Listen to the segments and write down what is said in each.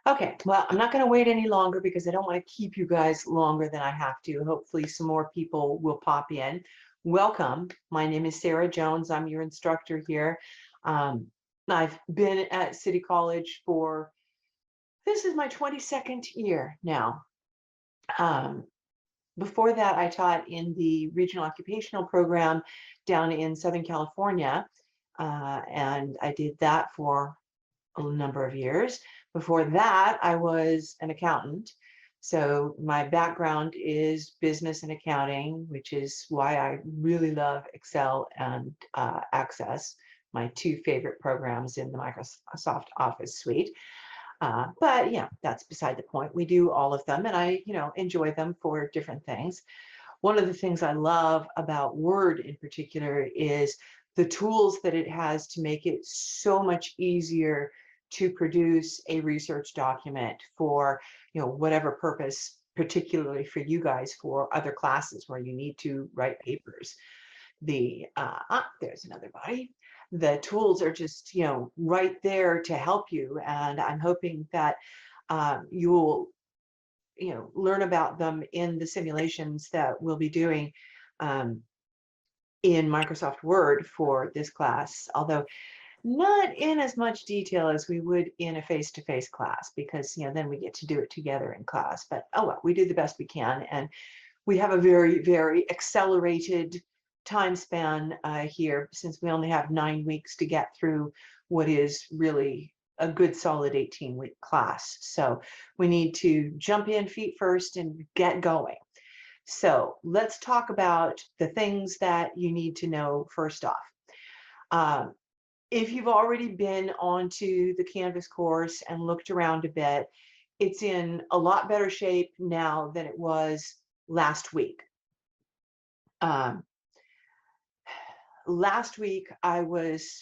Okay, well, I'm not going to wait any longer because I don't want to keep you guys longer than I have to. Hopefully, some more people will pop in. Welcome. My name is Sarah Jones. I'm your instructor here. Um, I've been at City College for, this is my 22nd year now. Um, Before that, I taught in the regional occupational program down in Southern California, and I did that for a number of years. Before that, I was an accountant. So my background is business and accounting, which is why I really love Excel and Access, my two favorite programs in the Microsoft Office suite. But yeah, that's beside the point. We do all of them, and I, enjoy them for different things. One of the things I love about Word in particular is the tools that it has to make it so much easier to produce a research document for, whatever purpose, particularly for you guys for other classes where you need to write papers. There's another body. The tools are just, right there to help you. And I'm hoping that you'll learn about them in the simulations that we'll be doing um, in Microsoft Word for this class, although not in as much detail as we would in a face-to-face class, because then we get to do it together in class. But oh well, we do the best we can, and we have a very, very accelerated time span here, since we only have 9 weeks to get through what is really a good solid 18-week class. So we need to jump in feet first and get going. So let's talk about the things that you need to know first off. Um, if you've already been onto the Canvas course and looked around a bit, it's in a lot better shape now than it was last week. Um, Last week, I was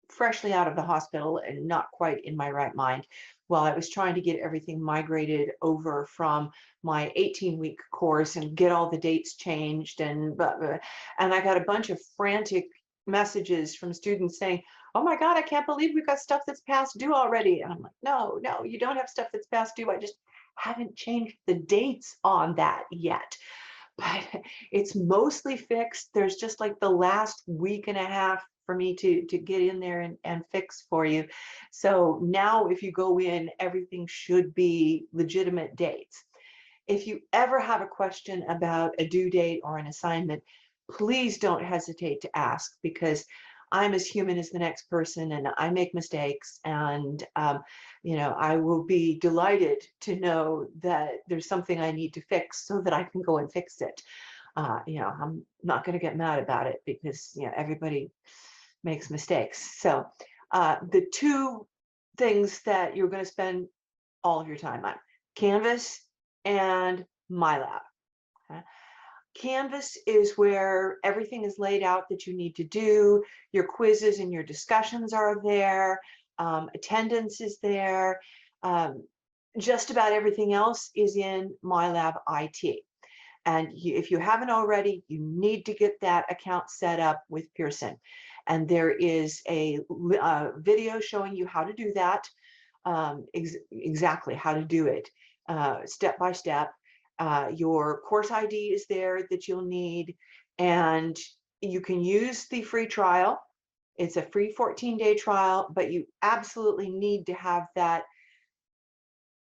freshly out of the hospital and not quite in my right mind while I was trying to get everything migrated over from my 18-week course and get all the dates changed. And I got a bunch of frantic messages from students saying, "Oh my God, I can't believe we've got stuff that's past due already." And I'm like, no, you don't have stuff that's past due. I just haven't changed the dates on that yet. But it's mostly fixed. There's just like the last week and a half for me to get in there and fix for you. So now if you go in, everything should be legitimate dates. If you ever have a question about a due date or an assignment, please don't hesitate to ask, because I'm as human as the next person and I make mistakes. And, I will be delighted to know that there's something I need to fix so that I can go and fix it. I'm not going to get mad about it because, everybody makes mistakes. So the two things that you're going to spend all of your time on: Canvas and MyLab. Okay? Canvas is where everything is laid out that you need to do. Your quizzes and your discussions are there. Attendance is there. Um, just about everything else is in MyLab IT. And if you haven't already, you need to get that account set up with Pearson. And there is a video showing you how to do that, exactly how to do it, step by step. Your course ID is there that you'll need, and you can use the free trial. It's a free 14-day trial, but you absolutely need to have that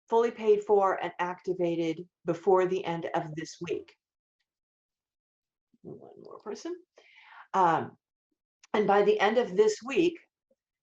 fully paid for and activated before the end of this week. One more person. And by the end of this week,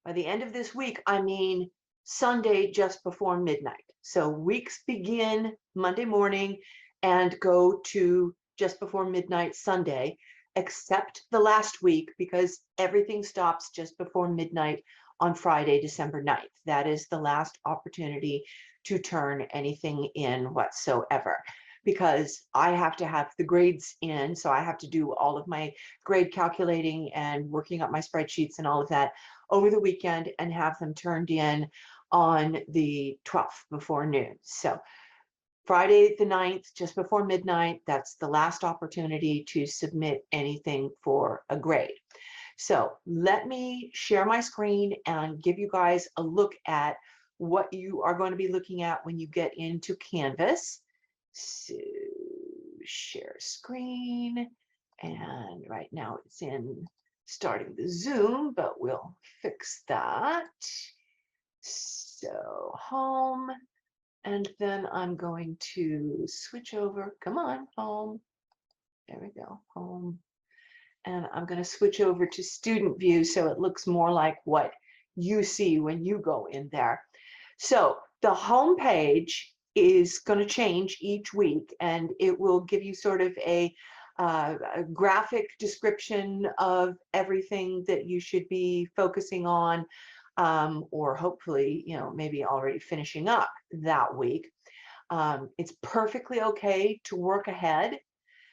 I mean Sunday just before midnight. So weeks begin Monday morning and go to just before midnight Sunday, except the last week, because everything stops just before midnight on Friday, December 9th. That is the last opportunity to turn anything in whatsoever, because I have to have the grades in. So I have to do all of my grade calculating and working up my spreadsheets and all of that over the weekend and have them turned in on the 12th before noon. So Friday the 9th, just before midnight, that's the last opportunity to submit anything for a grade. So let me share my screen and give you guys a look at what you are going to be looking at when you get into Canvas. So share screen, and right now it's in starting the Zoom, but we'll fix that. So home, and then I'm going to switch over. Come on, home. There we go, home. And I'm going to switch over to student view so it looks more like what you see when you go in there. So the home page is going to change each week, and it will give you sort of a graphic description of everything that you should be focusing on, or hopefully, maybe already finishing up that week. It's perfectly okay to work ahead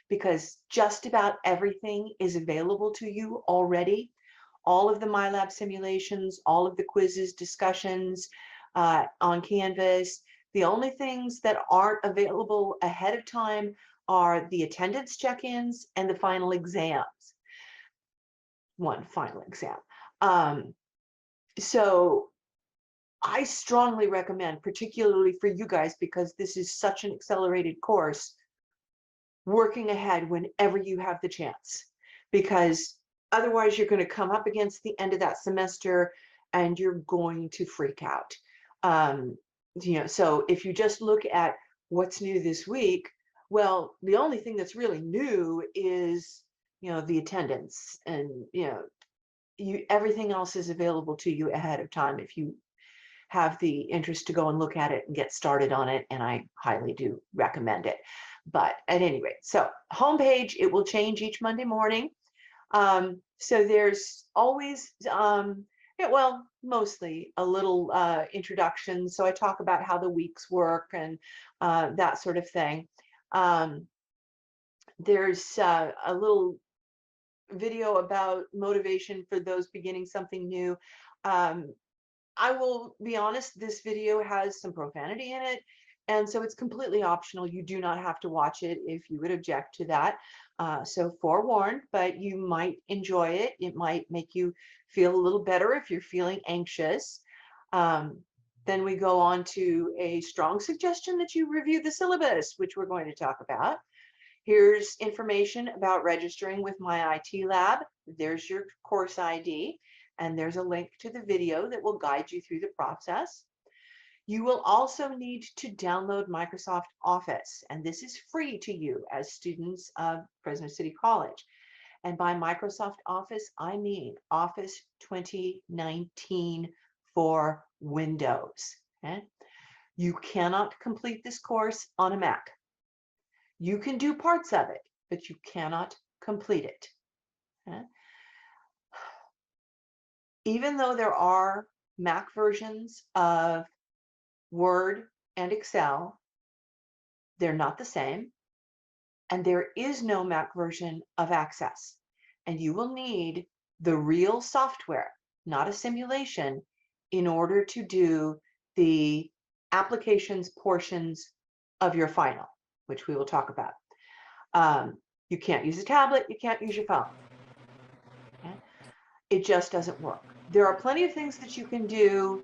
because just about everything is available to you already. All of the MyLab simulations, all of the quizzes, discussions on Canvas. The only things that aren't available ahead of time are the attendance check-ins and the final exams. One final exam. So I strongly recommend, particularly for you guys, because this is such an accelerated course, working ahead whenever you have the chance, because otherwise you're going to come up against the end of that semester and you're going to freak out. So if you just look at what's new this week, well, the only thing that's really new is, the attendance, and, everything else is available to you ahead of time if you have the interest to go and look at it and get started on it, and I highly do recommend it. But at any rate, so homepage, it will change each Monday morning. So there's always, mostly a little introduction. So I talk about how the weeks work and that sort of thing. There's a little video about motivation for those beginning something new. I will be honest, this video has some profanity in it, and so it's completely optional. You do not have to watch it if you would object to that. So forewarned, but you might enjoy it. It might make you feel a little better if you're feeling anxious. Then we go on to a strong suggestion that you review the syllabus, which we're going to talk about. Here's information about registering with my IT lab. There's your course ID, and there's a link to the video that will guide you through the process. You will also need to download Microsoft Office, and this is free to you as students of Fresno City College. And by Microsoft Office, I mean Office 2019 for Windows. Okay? You cannot complete this course on a Mac. You can do parts of it, but you cannot complete it. Okay? Even though there are Mac versions of Word and Excel, they're not the same. And there is no Mac version of Access. And you will need the real software, not a simulation, in order to do the applications portions of your final, which we will talk about. You can't use a tablet, you can't use your phone. Okay? It just doesn't work. There are plenty of things that you can do.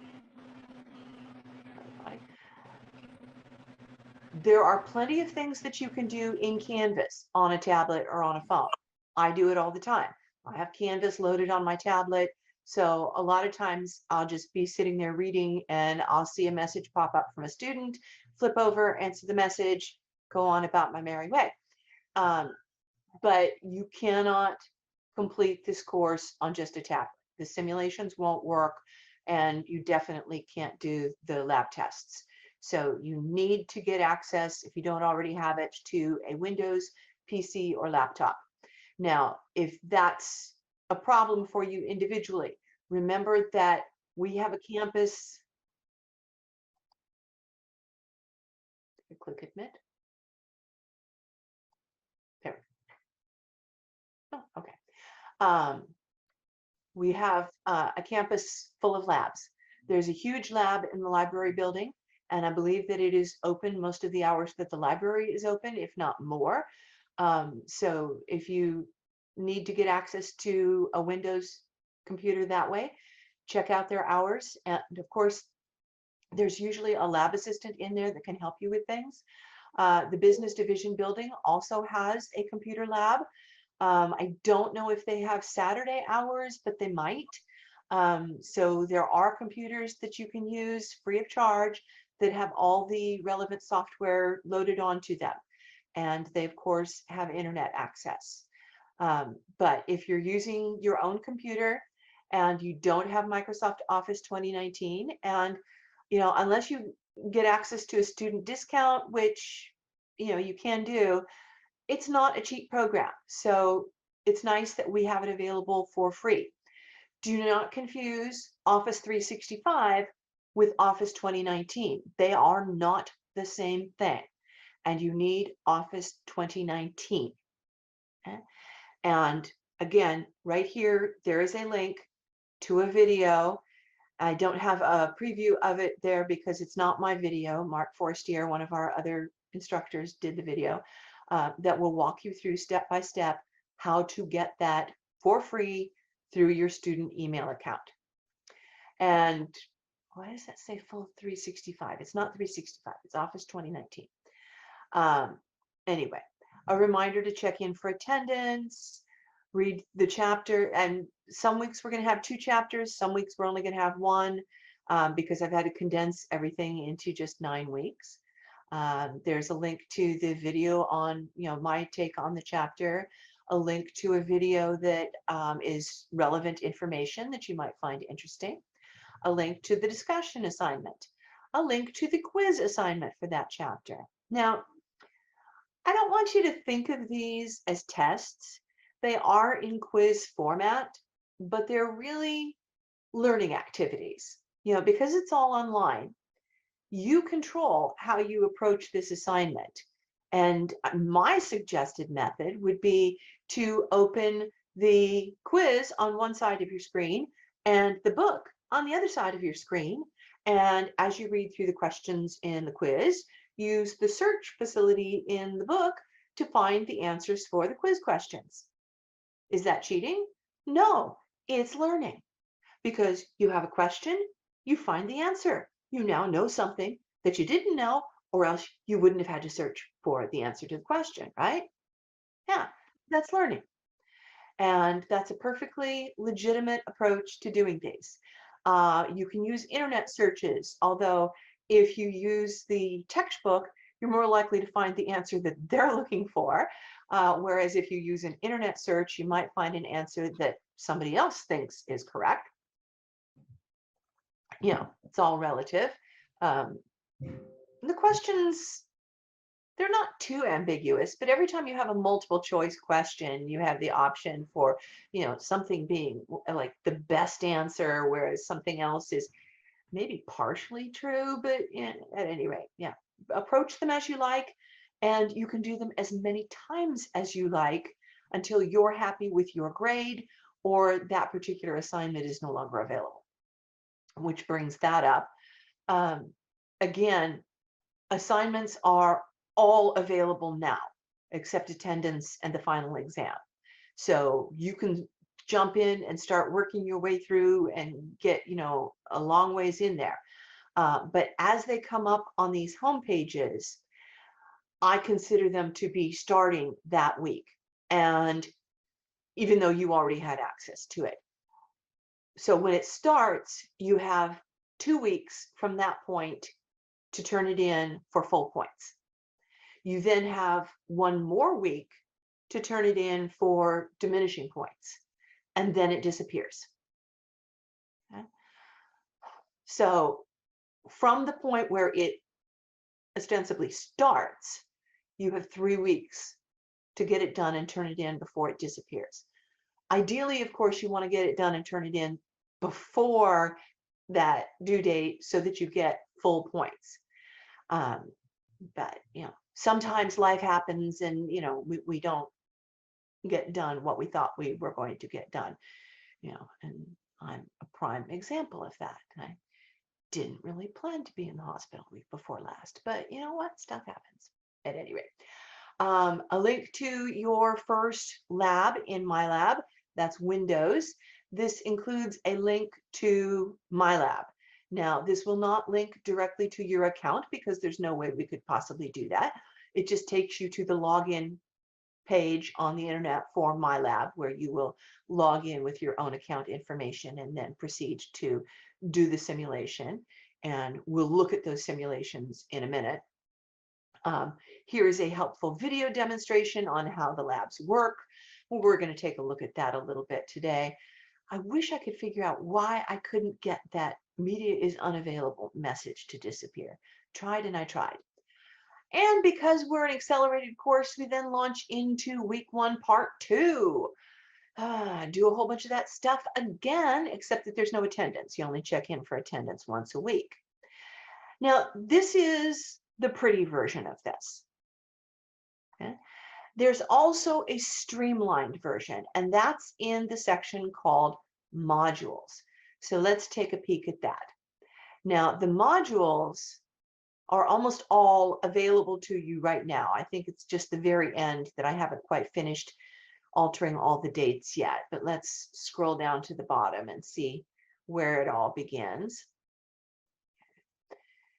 There are plenty of things that you can do in Canvas on a tablet or on a phone. I do it all the time. I have Canvas loaded on my tablet. So a lot of times I'll just be sitting there reading and I'll see a message pop up from a student, flip over, answer the message, go on about my merry way. But you cannot complete this course on just a tablet. The simulations won't work, and you definitely can't do the lab tests. So you need to get access, if you don't already have it, to a Windows PC or laptop. Now, if that's a problem for you individually, remember that we have a campus. Click admit. There. Oh, okay. We have a campus full of labs. There's a huge lab in the library building, and I believe that it is open most of the hours that the library is open, if not more. So if you need to get access to a Windows computer that way, check out their hours. And of course, There's usually a lab assistant in there that can help you with things. The business division building also has a computer lab. I don't know if they have Saturday hours, but they might. So there are computers that you can use free of charge that have all the relevant software loaded onto them. And they, of course, have internet access. But if you're using your own computer and you don't have Microsoft Office 2019, and unless you get access to a student discount, which you can do, it's not a cheap program. So it's nice that we have it available for free. Do not confuse Office 365 with Office 2019. They are not the same thing. And you need Office 2019. Okay? And again, right here, there is a link to a video. I don't have a preview of it there because it's not my video. Mark Forestier, one of our other instructors, did the video that will walk you through step by step how to get that for free through your student email account. And why does that say full 365? It's not 365, it's Office 2019. Anyway, a reminder to check in for attendance, read the chapter, and some weeks we're going to have 2 chapters, some weeks we're only going to have 1 because I've had to condense everything into just 9 weeks. There's a link to the video on, my take on the chapter, a link to a video that is relevant information that you might find interesting, a link to the discussion assignment, a link to the quiz assignment for that chapter. Now, I don't want you to think of these as tests. They are in quiz format, but they're really learning activities. Because it's all online, you control how you approach this assignment. And my suggested method would be to open the quiz on one side of your screen and the book on the other side of your screen. And as you read through the questions in the quiz, use the search facility in the book to find the answers for the quiz questions. Is that cheating? No, it's learning. Because you have a question, you find the answer. You now know something that you didn't know, or else you wouldn't have had to search for the answer to the question, right? Yeah, that's learning. And that's a perfectly legitimate approach to doing things. You can use internet searches, although if you use the textbook, you're more likely to find the answer that they're looking for. Whereas if you use an internet search, you might find an answer that somebody else thinks is correct. It's all relative. The questions, they're not too ambiguous, but every time you have a multiple choice question, you have the option for, something being like the best answer, whereas something else is maybe partially true, but at any rate, approach them as you like, and you can do them as many times as you like until you're happy with your grade or that particular assignment is no longer available, which brings that up. Again, assignments are all available now, except attendance and the final exam. So you can jump in and start working your way through and get, a long ways in there. But as they come up on these home pages, I consider them to be starting that week. And even though you already had access to it. So when it starts, you have 2 weeks from that point to turn it in for full points. You then have 1 more week to turn it in for diminishing points, and then it disappears. Okay? So from the point where it ostensibly starts, you have 3 weeks to get it done and turn it in before it disappears. Ideally, of course, you want to get it done and turn it in before that due date so that you get full points. But, sometimes life happens and, we don't get done what we thought we were going to get done, and I'm a prime example of that. I didn't really plan to be in the hospital week before last, but you know what? Stuff happens at any rate. A link to your first lab in my lab, that's Windows. This includes a link to my lab. Now, this will not link directly to your account because there's no way we could possibly do that. It just takes you to the login page on the internet for My Lab, where you will log in with your own account information and then proceed to do the simulation. And we'll look at those simulations in a minute. Here is a helpful video demonstration on how the labs work. We're going to take a look at that a little bit today. I wish I could figure out why I couldn't get that media is unavailable message to disappear. Tried and I tried. And because we're an accelerated course, we then launch into week 1, part 2. Do a whole bunch of that stuff again, except that there's no attendance. You only check in for attendance once a week. Now, this is the pretty version of this. Okay? There's also a streamlined version, and that's in the section called modules. So let's take a peek at that. Now, the modules are almost all available to you right now. I think it's just the very end that I haven't quite finished altering all the dates yet, but let's scroll down to the bottom and see where it all begins.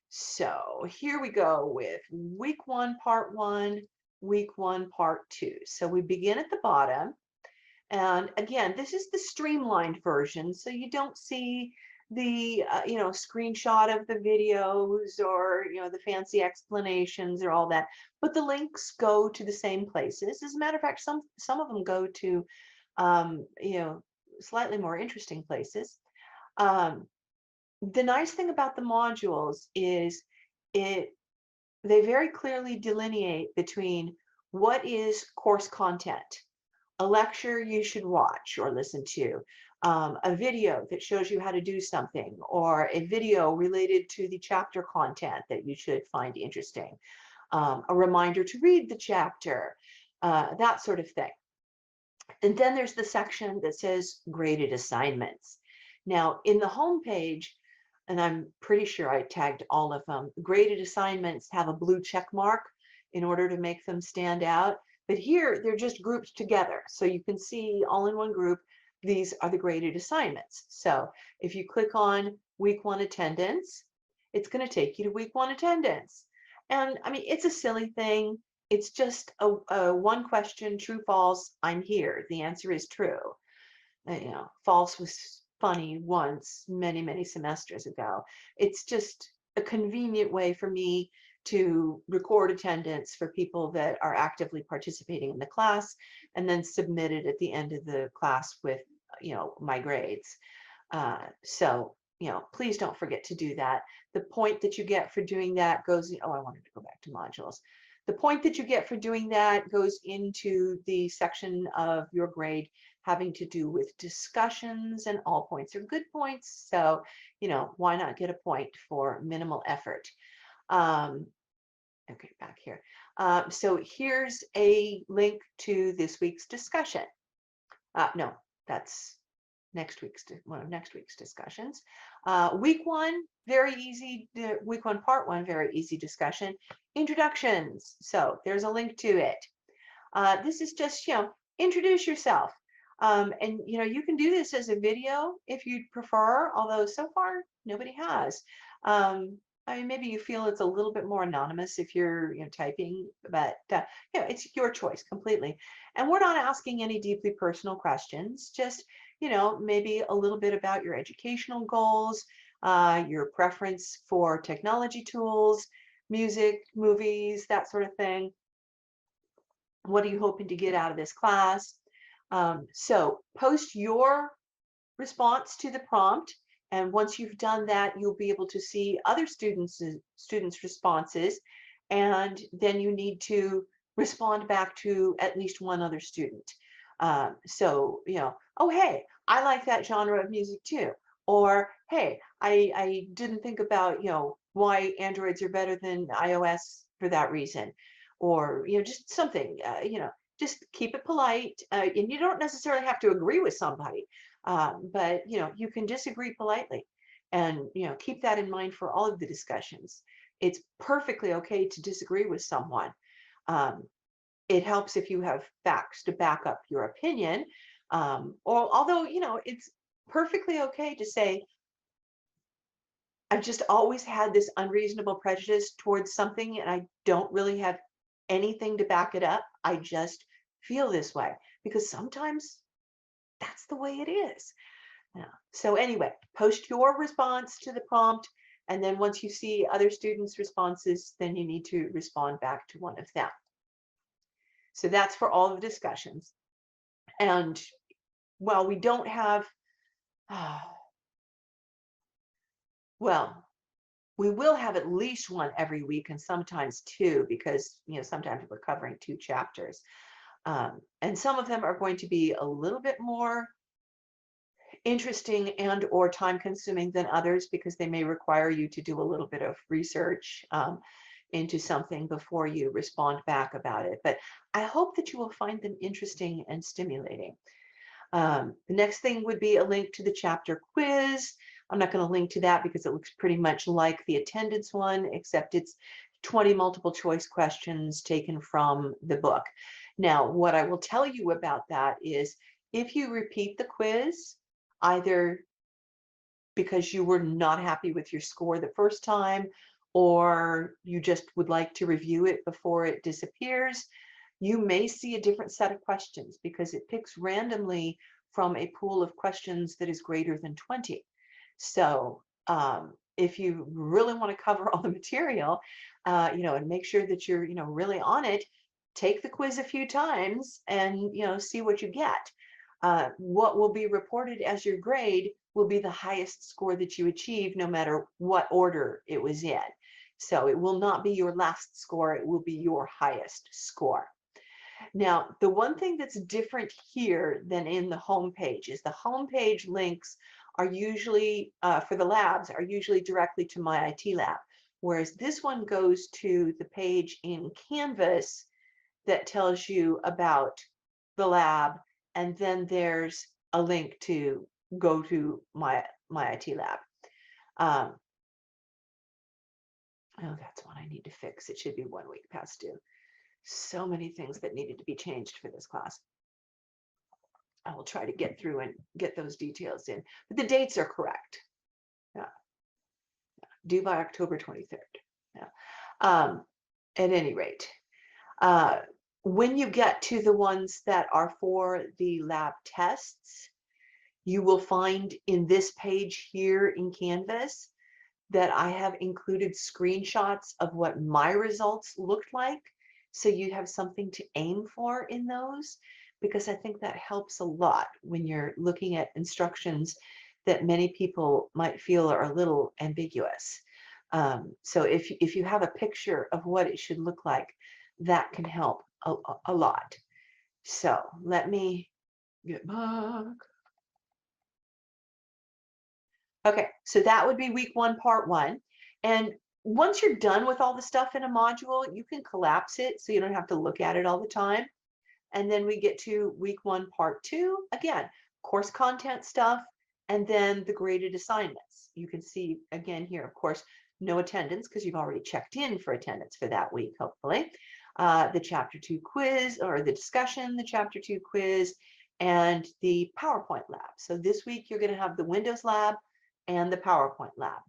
So here we go with week 1, part 1, week 1, part 2. So we begin at the bottom. And again, this is the streamlined version, so you don't see the screenshot of the videos or the fancy explanations or all that, but the links go to the same places. As a matter of fact, some of them go to slightly more interesting places. The nice thing about the modules is they very clearly delineate between what is course content, a lecture you should watch or listen to, a video that shows you how to do something, or a video related to the chapter content that you should find interesting, a reminder to read the chapter, that sort of thing. And then there's the section that says graded assignments. Now, in the home page, and I'm pretty sure I tagged all of them, graded assignments have a blue check mark in order to make them stand out. But here, they're just grouped together. So you can see all in one group, these are the graded assignments. So if you click on week 1 attendance, it's going to take you to week 1 attendance. And I mean, it's a silly thing. It's just a one question, true, false, I'm here. The answer is true. False was funny once, many, many semesters ago. It's just a convenient way for me to record attendance for people that are actively participating in the class and then submit it at the end of the class with, my grades. So, please don't forget to do that. The point that you get for doing that goes, I wanted to go back to modules. The point that you get for doing that goes into the section of your grade having to do with discussions, and all points are good points. So, why not get a point for minimal effort? Okay, back here. So here's a link to this week's discussion. No, that's one of next week's discussions. Week 1, very easy. Week 1, part 1, very easy discussion. Introductions. So there's a link to it. This is just, introduce yourself. And you can do this as a video if you'd prefer, although so far nobody has. I mean, maybe you feel it's a little bit more anonymous if you're typing, but it's your choice completely. And we're not asking any deeply personal questions, just maybe a little bit about your educational goals, your preference for technology tools, music, movies, that sort of thing. What are you hoping to get out of this class? So post your response to the prompt. And once you've done that, you'll be able to see other students' responses. And then you need to respond back to at least one other student. So, oh, hey, I like that genre of music too. Or, hey, I didn't think about, why Androids are better than iOS for that reason. Or, just something, just keep it polite. And you don't necessarily have to agree with somebody. But you can disagree politely, and keep that in mind for all of the discussions. It's perfectly okay to disagree with someone. It helps if you have facts to back up your opinion. Or although it's perfectly okay to say, I've just always had this unreasonable prejudice towards something, and I don't really have anything to back it up. I just feel this way because sometimes that's the way it is. Yeah. So anyway, post your response to the prompt, and then once you see other students' responses, then you need to respond back to one of them. So that's for all the discussions. And while we don't have, well, we will have at least one every week and sometimes two because, sometimes we're covering two chapters. And some of them are going to be a little bit more interesting and or time consuming than others because they may require you to do a little bit of research into something before you respond back about it. But I hope that you will find them interesting and stimulating. The next thing would be a link to the chapter quiz. I'm not going to link to that because it looks pretty much like the attendance one, except it's 20 multiple choice questions taken from the book. Now, what I will tell you about that is if you repeat the quiz, either because you were not happy with your score the first time, or you just would like to review it before it disappears, you may see a different set of questions because it picks randomly from a pool of questions that is greater than 20. So if you really want to cover all the material, and make sure that you're, really on it, take the quiz a few times and, see what you get. What will be reported as your grade will be the highest score that you achieve, no matter what order it was in. So it will not be your last score, it will be your highest score. Now, the one thing that's different here than in the home page is the home page links are usually, for the labs, are usually directly to my IT lab, whereas this one goes to the page in Canvas that tells you about the lab, and then there's a link to go to my IT lab. Oh, that's one I need to fix. It should be 1 week past due. So many things that needed to be changed for this class. I will try to get through and get those details in, but the dates are correct. Yeah. Due by October 23rd. Yeah. At any rate, when you get to the ones that are for the lab tests, you will find in this page here in Canvas that I have included screenshots of what my results looked like. So you have something to aim for in those, because I think that helps a lot when you're looking at instructions that many people might feel are a little ambiguous. So if you have a picture of what it should look like, that can help a lot. So let me get back. Okay, so that would be week 1, part 1. And once you're done with all the stuff in a module, you can collapse it so you don't have to look at it all the time. And then we get to week 1, part 2. Again, course content stuff, and then the graded assignments. You can see again here, of course, no attendance because you've already checked in for attendance for that week, hopefully. The chapter 2 quiz, or the discussion, the chapter 2 quiz, and the PowerPoint lab. So this week you're going to have the Windows lab and the PowerPoint lab.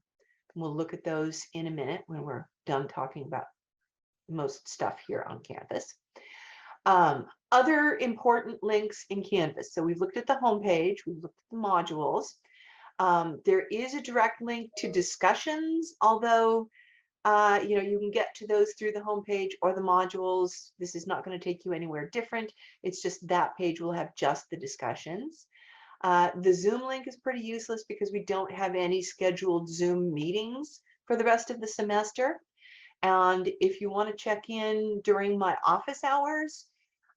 We'll look at those in a minute when we're done talking about most stuff here on Canvas. Other important links in Canvas. So we've looked at the home page, we've looked at the modules. There is a direct link to discussions, although you can get to those through the home page or the modules. This is not going to take you anywhere different. It's just that page will have just the discussions. The Zoom link is pretty useless because we don't have any scheduled Zoom meetings for the rest of the semester. And if you want to check in during my office hours,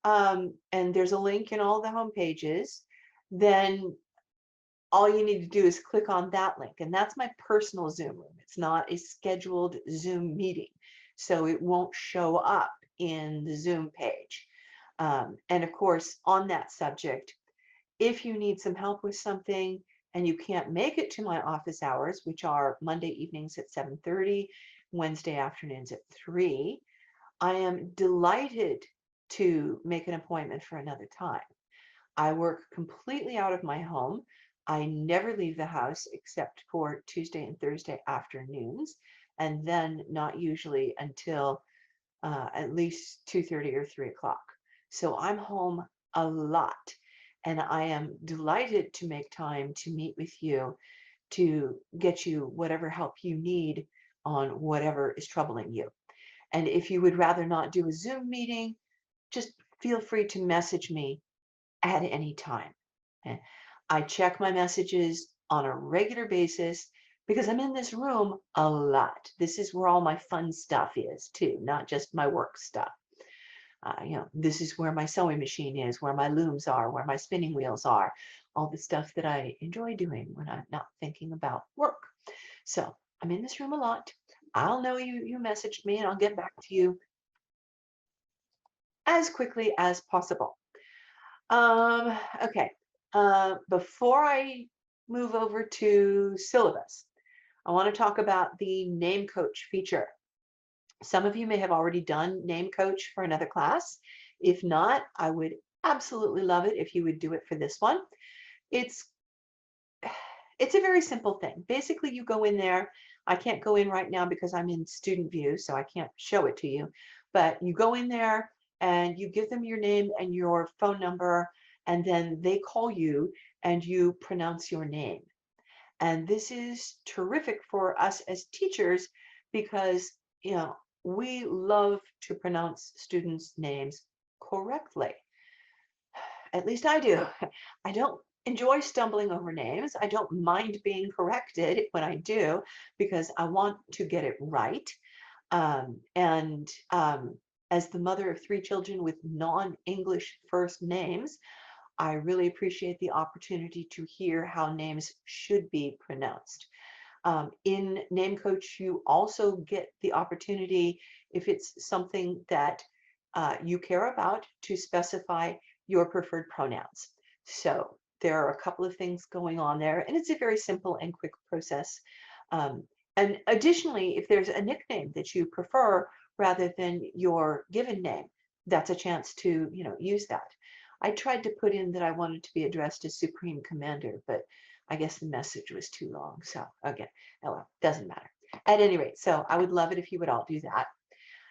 and there's a link in all the home pages, then all you need to do is click on that link. And that's my personal Zoom room. It's not a scheduled Zoom meeting, so it won't show up in the Zoom page. And of course, on that subject, if you need some help with something and you can't make it to my office hours, which are Monday evenings at 7:30, Wednesday afternoons at 3, I am delighted to make an appointment for another time. I work completely out of my home. I never leave the house except for Tuesday and Thursday afternoons, and then not usually until at least 2:30 or 3 o'clock. So I'm home a lot, and I am delighted to make time to meet with you to get you whatever help you need on whatever is troubling you. And if you would rather not do a Zoom meeting, just feel free to message me at any time. And I check my messages on a regular basis because I'm in this room a lot. This is where all my fun stuff is too, not just my work stuff. This is where my sewing machine is, where my looms are, where my spinning wheels are, all the stuff that I enjoy doing when I'm not thinking about work. So I'm in this room a lot. I'll know you messaged me and I'll get back to you as quickly as possible. Okay. Before I move over to syllabus, I want to talk about the name coach feature. Some of you may have already done name coach for another class. If not, I would absolutely love it if you would do it for this one. It's it's a very simple thing. Basically, you go in there. I can't go in right now because I'm in student view, so I can't show it to you. But you go in there and you give them your name and your phone number, and then they call you and you pronounce your name. And this is terrific for us as teachers because, you know, we love to pronounce students' names correctly. At least I do. I don't enjoy stumbling over names. I don't mind being corrected when I do because I want to get it right. And as the mother of three children with non-English first names, I really appreciate the opportunity to hear how names should be pronounced. In Name Coach, you also get the opportunity, if it's something that you care about, to specify your preferred pronouns. So there are a couple of things going on there, and it's a very simple and quick process. And additionally, if there's a nickname that you prefer rather than your given name, that's a chance to, use that. I tried to put in that I wanted to be addressed as Supreme Commander, but I guess the message was too long. So again, oh well, doesn't matter. At any rate, so I would love it if you would all do that.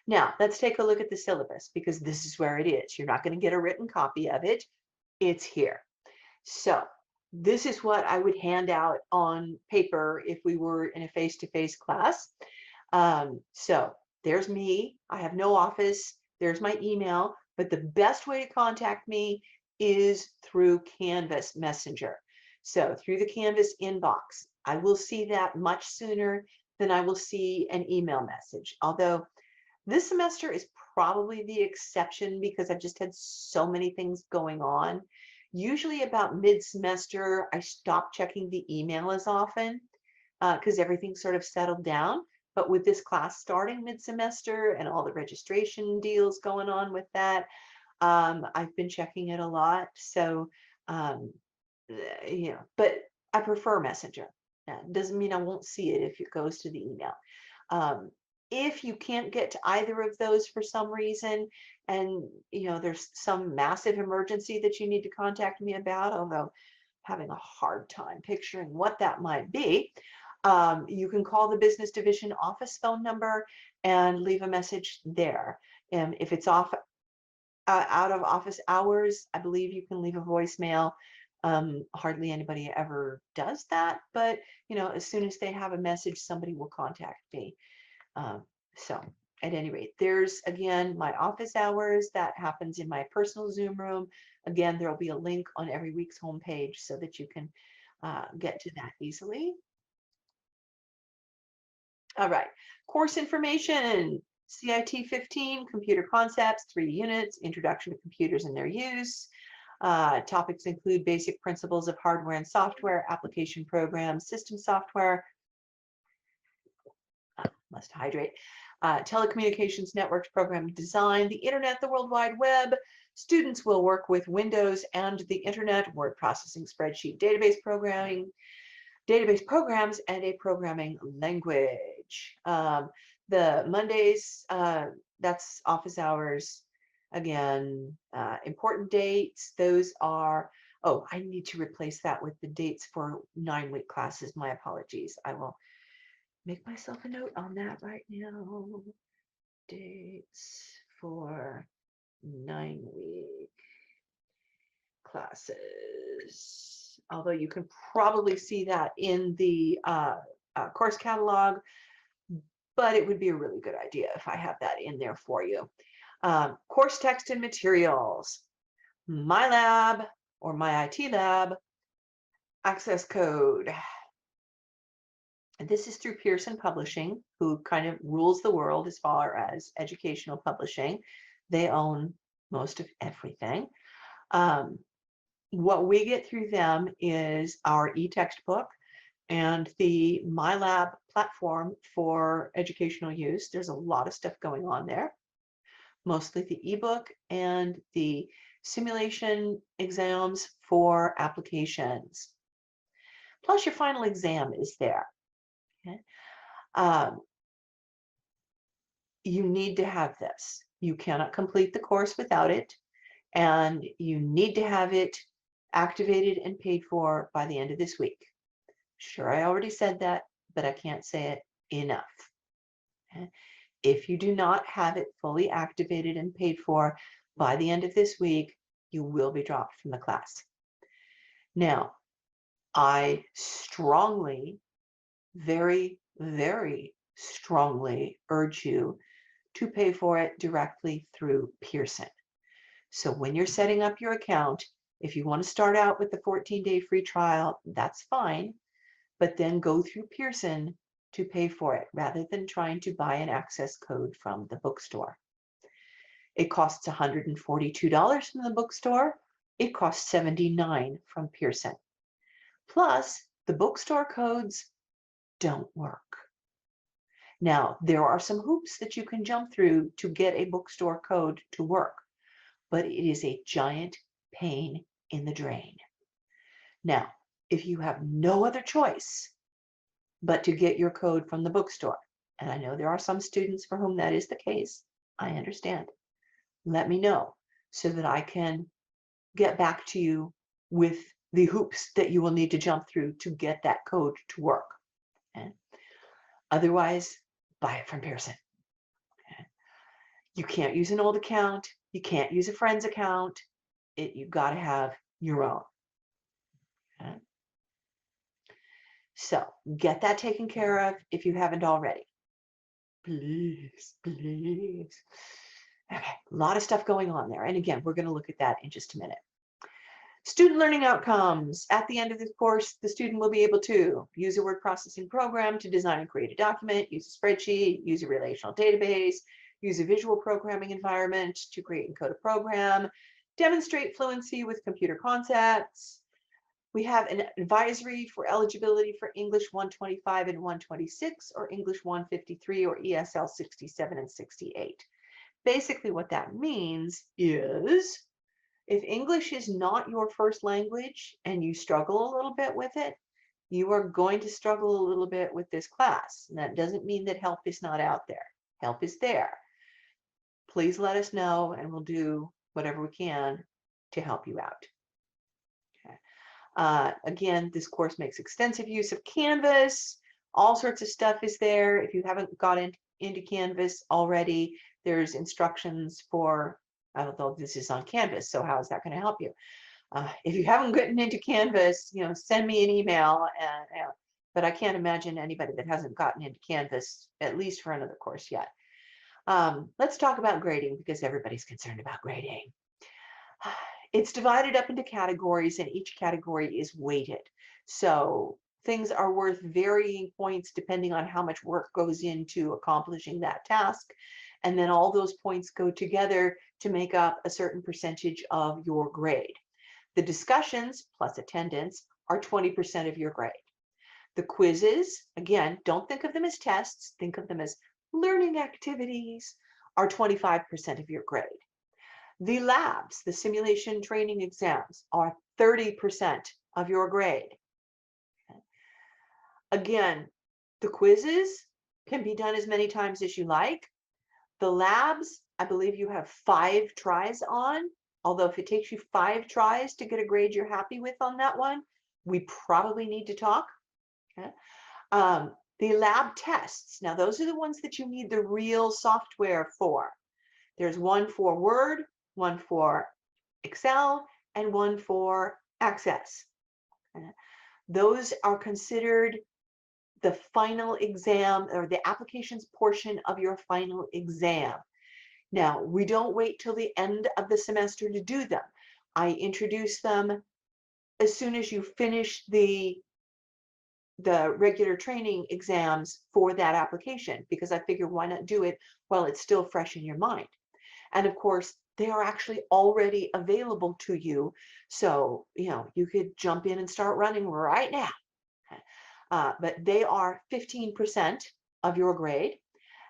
Now, let's take a look at the syllabus because this is where it is. You're not going to get a written copy of it. It's here. So this is what I would hand out on paper if we were in a face-to-face class. So there's me. I have no office. There's my email. But the best way to contact me is through Canvas Messenger. So through the Canvas inbox, I will see that much sooner than I will see an email message. Although this semester is probably the exception because I've just had so many things going on. Usually about mid-semester, I stop checking the email as often because everything's sort of settled down. But with this class starting mid-semester and all the registration deals going on with that, I've been checking it a lot. So, um, but I prefer Messenger. Doesn't mean I won't see it if it goes to the email. Um, if you can't get to either of those for some reason, and there's some massive emergency that you need to contact me about, although having a hard time picturing what that might be, you can call the business division office phone number and leave a message there. And if it's out of office hours, I believe you can leave a voicemail. Hardly anybody ever does that, but as soon as they have a message, somebody will contact me. So at any rate, there's again my office hours that happens in my personal Zoom room. Again, there'll be a link on every week's homepage so that you can get to that easily. All right, course information, CIT 15, computer concepts, 3 units, introduction to computers and their use. Topics include basic principles of hardware and software, application programs, system software, must hydrate, telecommunications networks, programming design, the internet, the World Wide Web. Students will work with Windows and the internet, word processing, spreadsheet, database programs, and a programming language. The Mondays, that's office hours. Again, important dates, those are Oh, I need to replace that with the dates for 9-week classes. My apologies. I will make myself a note on that right now. Dates for 9-week classes. Although you can probably see that in the course catalog, but it would be a really good idea if I have that in there for you. Course text and materials. My lab or my IT lab access code. And this is through Pearson Publishing, who kind of rules the world as far as educational publishing. They own most of everything. What we get through them is our e-textbook and the MyLab platform for educational use. There's a lot of stuff going on there, mostly the ebook and the simulation exams for applications. Plus your final exam is there. Okay? You need to have this. You cannot complete the course without it, and you need to have it activated and paid for by the end of this week. Sure, I already said that, but I can't say it enough. Okay? If you do not have it fully activated and paid for by the end of this week, you will be dropped from the class. Now, I strongly, very, very strongly urge you to pay for it directly through Pearson. So when you're setting up your account, if you want to start out with the 14-day free trial, that's fine, but then go through Pearson to pay for it rather than trying to buy an access code from the bookstore. It costs $142 from the bookstore. It costs $79 from Pearson. Plus, the bookstore codes don't work. Now, there are some hoops that you can jump through to get a bookstore code to work, but it is a giant pain in the drain. Now, if you have no other choice but to get your code from the bookstore, and I know there are some students for whom that is the case, I understand. Let me know so that I can get back to you with the hoops that you will need to jump through to get that code to work. Okay? Otherwise, buy it from Pearson. Okay? You can't use an old account. You can't use a friend's account. You've got to have your own. Okay? So get that taken care of if you haven't already. Please, please. Okay, a lot of stuff going on there. And again, we're going to look at that in just a minute. Student learning outcomes. At the end of this course, the student will be able to use a word processing program to design and create a document, use a spreadsheet, use a relational database, use a visual programming environment to create and code a program, demonstrate fluency with computer concepts. We have an advisory for eligibility for English 125 and 126 or English 153 or ESL 67 and 68. Basically what that means is if English is not your first language and you struggle a little bit with it, you are going to struggle a little bit with this class. And that doesn't mean that help is not out there. Help is there. Please let us know and we'll do whatever we can to help you out. Okay. Again, this course makes extensive use of Canvas. All sorts of stuff is there. If you haven't got into Canvas already, there's instructions for, although this is on Canvas, so how is that going to help you? If you haven't gotten into Canvas, send me an email. But I can't imagine anybody that hasn't gotten into Canvas, at least for another course yet. Let's talk about grading because everybody's concerned about grading. It's divided up into categories and each category is weighted. So things are worth varying points depending on how much work goes into accomplishing that task. And then all those points go together to make up a certain percentage of your grade. The discussions plus attendance are 20% of your grade. The quizzes, again, don't think of them as tests, think of them as learning activities, are 25% of your grade. The labs, the simulation training exams, are 30% of your grade. Okay. Again, the quizzes can be done as many times as you like. The labs, I believe you have 5 tries on. although if it takes you 5 tries to get a grade you're happy with on that one, we probably need to talk. Okay. The lab tests. Now, those are the ones that you need the real software for. There's one for Word, one for Excel, and one for Access. Those are considered the final exam or the applications portion of your final exam. Now, we don't wait till the end of the semester to do them. I introduce them as soon as you finish the regular training exams for that application, because I figure why not do it while it's still fresh in your mind. And of course, they are actually already available to you. So, you could jump in and start running right now. But they are 15% of your grade.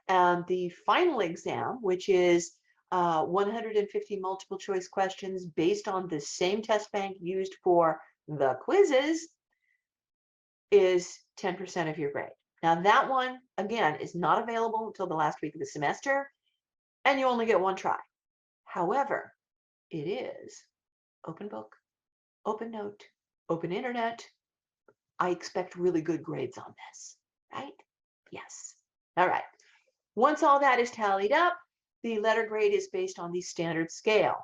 And the final exam, which is 150 multiple choice questions based on the same test bank used for the quizzes, is 10% of your grade. Now that one, again, is not available until the last week of the semester, and you only get one try. However, it is open book, open note, open internet. I expect really good grades on this, right? Yes. All right. Once all that is tallied up, the letter grade is based on the standard scale.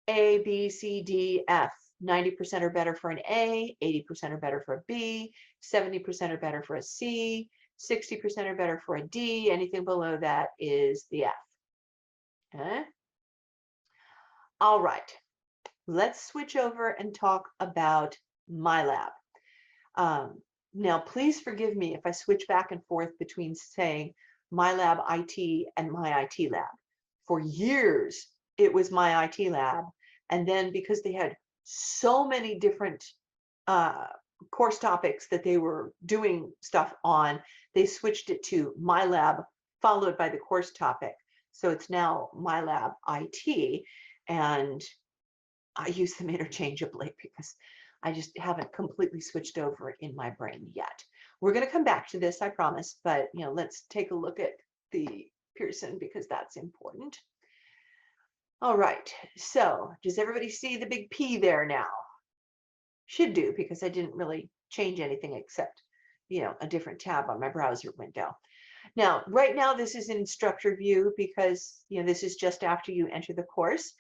A, B, C, D, F. 90% are better for an A, 80% are better for a B, 70% are better for a C, 60% are better for a D. Anything below that is the F. Okay? All right. Let's switch over and talk about MyLab. Now, please forgive me if I switch back and forth between saying MyLab IT and My IT Lab. For years, it was My IT Lab. And then because they had so many different course topics that they were doing stuff on, they switched it to MyLab, followed by the course topic. So it's now MyLab IT. And I use them interchangeably because I just haven't completely switched over in my brain yet. We're going to come back to this, I promise, but let's take a look at the Pearson because that's important. All right, so does everybody see the big P there now? Should do, because I didn't really change anything except, a different tab on my browser window. Now, right now, this is in instructor view because, this is just after you enter the course.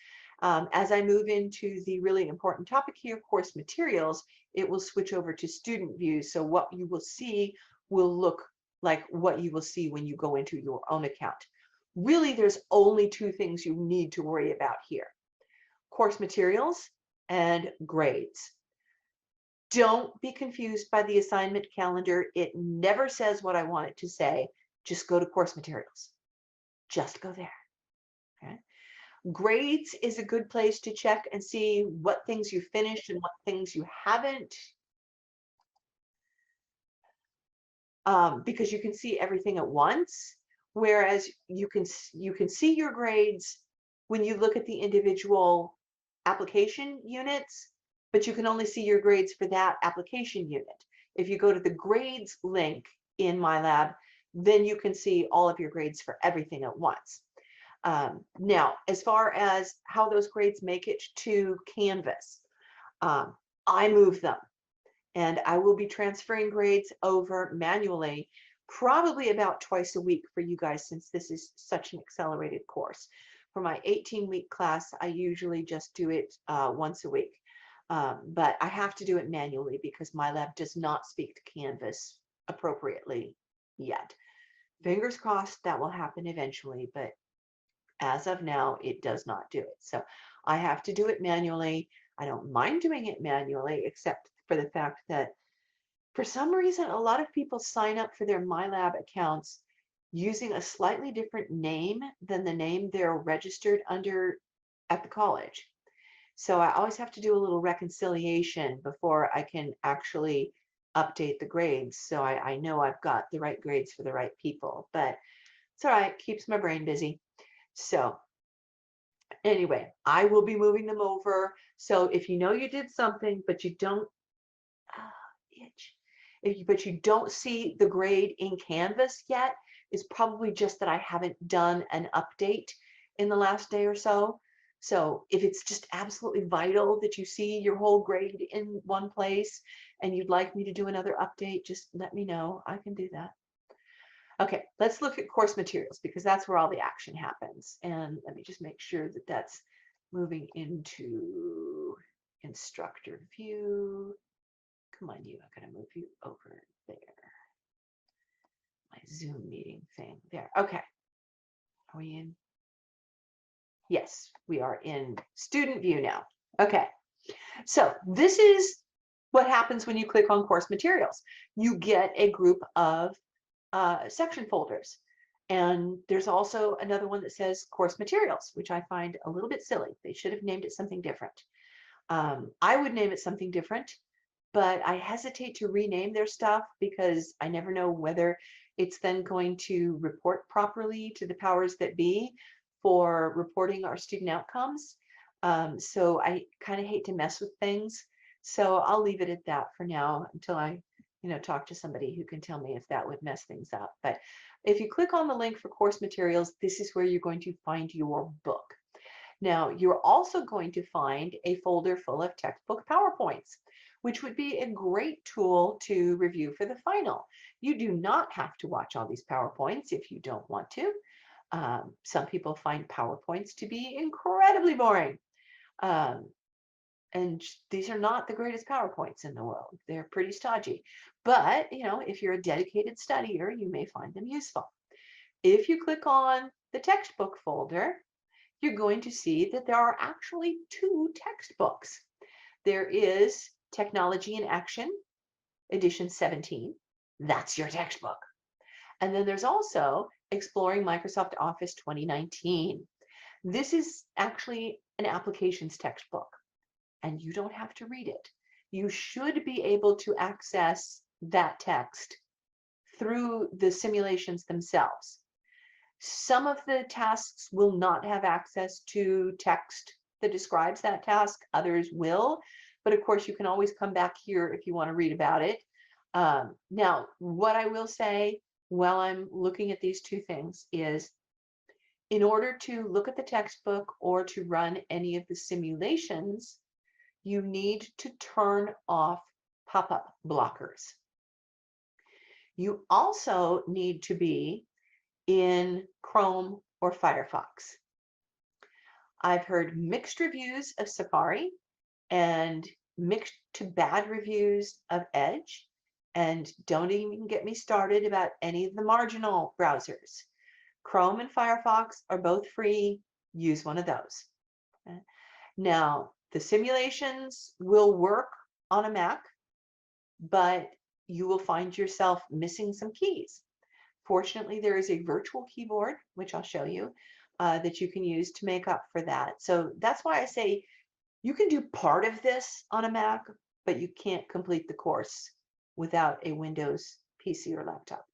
As I move into the really important topic here, course materials, it will switch over to student view. So what you will see will look like what you will see when you go into your own account. Really, there's only 2 things you need to worry about here: course materials and grades. Don't be confused by the assignment calendar. It never says what I want it to say. Just go to course materials. Just go there. Okay. Grades is a good place to check and see what things you finished and what things you haven't, because you can see everything at once. Whereas you can see your grades when you look at the individual application units, but you can only see your grades for that application unit. If you go to the grades link in MyLab, then you can see all of your grades for everything at once. Now, as far as how those grades make it to Canvas, I move them, and I will be transferring grades over manually, probably about twice a week for you guys, since this is such an accelerated course. For my 18-week class, I usually just do it once a week, but I have to do it manually because MyLab does not speak to Canvas appropriately yet. Fingers crossed that will happen eventually, but as of now, it does not do it. So I have to do it manually. I don't mind doing it manually, except for the fact that for some reason, a lot of people sign up for their MyLab accounts using a slightly different name than the name they're registered under at the college. So I always have to do a little reconciliation before I can actually update the grades. So I know I've got the right grades for the right people, but it's all right, keeps my brain busy. So anyway, I will be moving them over. So if you know you did something, but you don't, but you don't see the grade in Canvas yet, it's probably just that I haven't done an update in the last day or so. So if it's just absolutely vital that you see your whole grade in one place and you'd like me to do another update, just let me know. I can do that. Okay, let's look at course materials because that's where all the action happens. And let me just make sure that that's moving into instructor view. Come on, you. I'm going to move you over there. My Zoom meeting thing there. Okay. Are we in? Yes, we are in student view now. Okay. So this is what happens when you click on course materials. You get a group of section folders. And there's also another one that says course materials, which I find a little bit silly. They should have named it something different. I would name it something different, but I hesitate to rename their stuff because I never know whether it's then going to report properly to the powers that be for reporting our student outcomes. So I kind of hate to mess with things. So I'll leave it at that for now until I talk to somebody who can tell me if that would mess things up. But if you click on the link for course materials, this is where you're going to find your book. Now, you're also going to find a folder full of textbook PowerPoints, which would be a great tool to review for the final. You do not have to watch all these PowerPoints if you don't want to. Some people find PowerPoints to be incredibly boring. And these are not the greatest PowerPoints in the world. They're pretty stodgy. But, if you're a dedicated studier, you may find them useful. If you click on the textbook folder, you're going to see that there are actually 2 textbooks. There is Technology in Action, edition 17. That's your textbook. And then there's also Exploring Microsoft Office 2019. This is actually an applications textbook, and you don't have to read it. You should be able to access that text through the simulations themselves. Some of the tasks will not have access to text that describes that task. Others will. But of course, you can always come back here if you want to read about it. Now, what I will say while I'm looking at these 2 things is, in order to look at the textbook or to run any of the simulations, you need to turn off pop-up blockers. You also need to be in Chrome or Firefox. I've heard mixed reviews of Safari and mixed to bad reviews of Edge, and don't even get me started about any of the marginal browsers. Chrome and Firefox are both free. Use one of those. Okay. Now, the simulations will work on a Mac, but you will find yourself missing some keys. Fortunately, there is a virtual keyboard, which I'll show you, that you can use to make up for that. So that's why I say you can do part of this on a Mac, but you can't complete the course without a Windows PC or laptop.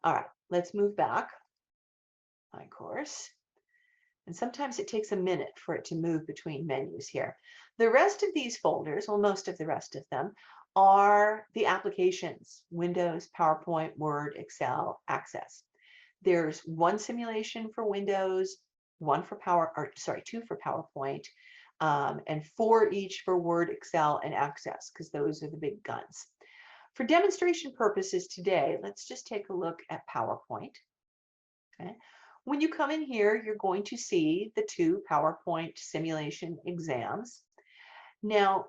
All right, let's move back. My course. And sometimes it takes a minute for it to move between menus here. The rest of these folders, well, most of the rest of them, are the applications: Windows, PowerPoint, Word, Excel, Access. There's 1 simulation for Windows, 2 for PowerPoint, and 4 each for Word, Excel, and Access, because those are the big guns. For demonstration purposes today, let's just take a look at PowerPoint. Okay. When you come in here, you're going to see the 2 PowerPoint simulation exams. Now,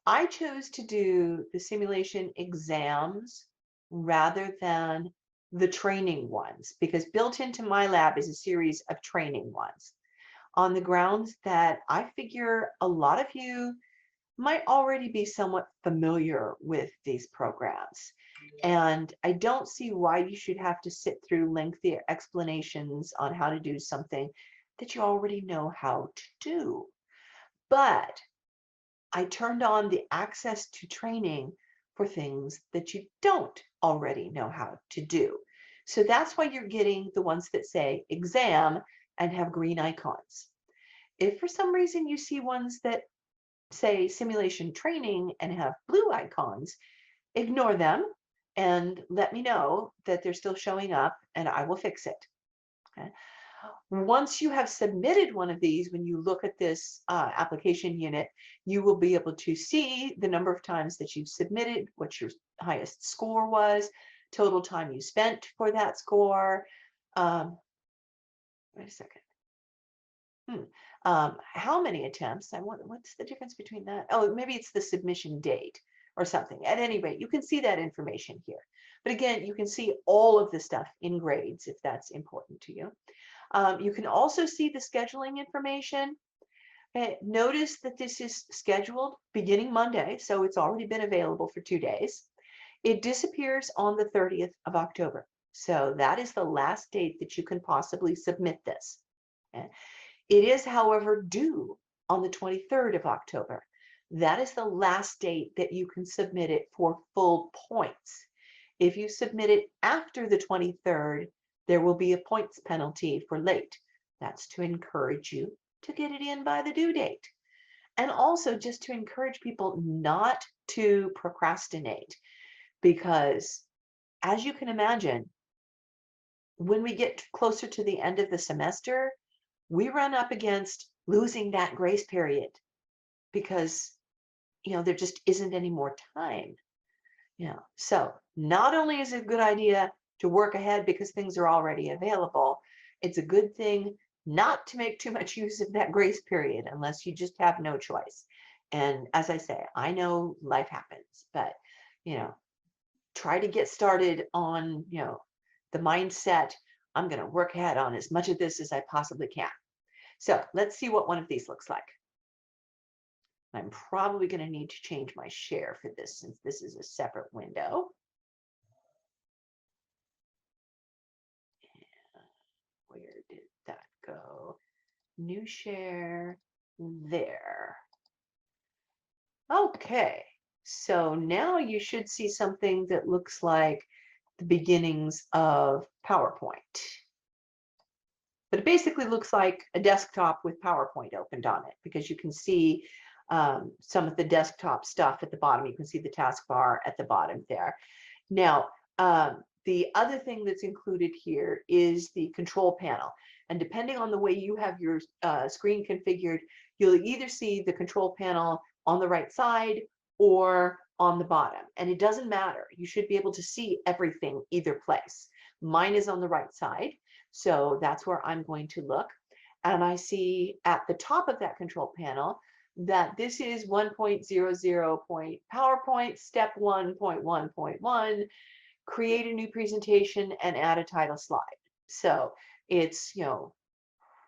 I chose to do the simulation exams rather than the training ones, because built into my lab is a series of training ones, on the grounds that I figure a lot of you might already be somewhat familiar with these programs. And I don't see why you should have to sit through lengthy explanations on how to do something that you already know how to do. But I turned on the access to training for things that you don't already know how to do. So that's why you're getting the ones that say exam and have green icons. If for some reason you see ones that say simulation training and have blue icons, ignore them and let me know that they're still showing up and I will fix it. Okay. Once you have submitted one of these, when you look at this application unit, you will be able to see the number of times that you've submitted, what your highest score was, total time you spent for that score. Um, wait a second. Hmm. How many attempts? What's the difference between that? Oh, maybe it's the submission date or something. At any rate, you can see that information here. But again, you can see all of the stuff in grades if that's important to you. You can also see the scheduling information. Notice that this is scheduled beginning Monday, so it's already been available for 2 days. It disappears on the 30th of October. So that is the last date that you can possibly submit this. Okay? It is, however, due on the 23rd of October. That is the last date that you can submit it for full points. If you submit it after the 23rd, there will be a points penalty for late. That's to encourage you to get it in by the due date. And also just to encourage people not to procrastinate, because as you can imagine, when we get closer to the end of the semester, we run up against losing that grace period because, there just isn't any more time. So not only is it a good idea to work ahead because things are already available, it's a good thing not to make too much use of that grace period unless you just have no choice. And as I say, I know life happens, but, you know, try to get started on, the mindset, I'm going to work ahead on as much of this as I possibly can. So let's see what one of these looks like. I'm probably going to need to change my share for this since this is a separate window. Where did that go? New share there. Okay, so now you should see something that looks like the beginnings of PowerPoint. But it basically looks like a desktop with PowerPoint opened on it because you can see some of the desktop stuff at the bottom. You can see the taskbar at the bottom there. Now, the other thing that's included here is the control panel. And depending on the way you have your screen configured, you'll either see the control panel on the right side or on the bottom. And it doesn't matter. You should be able to see everything either place. Mine is on the right side. So that's where I'm going to look. And I see at the top of that control panel that this is 1.00 PowerPoint, step 1.1.1, create a new presentation and add a title slide. So it's,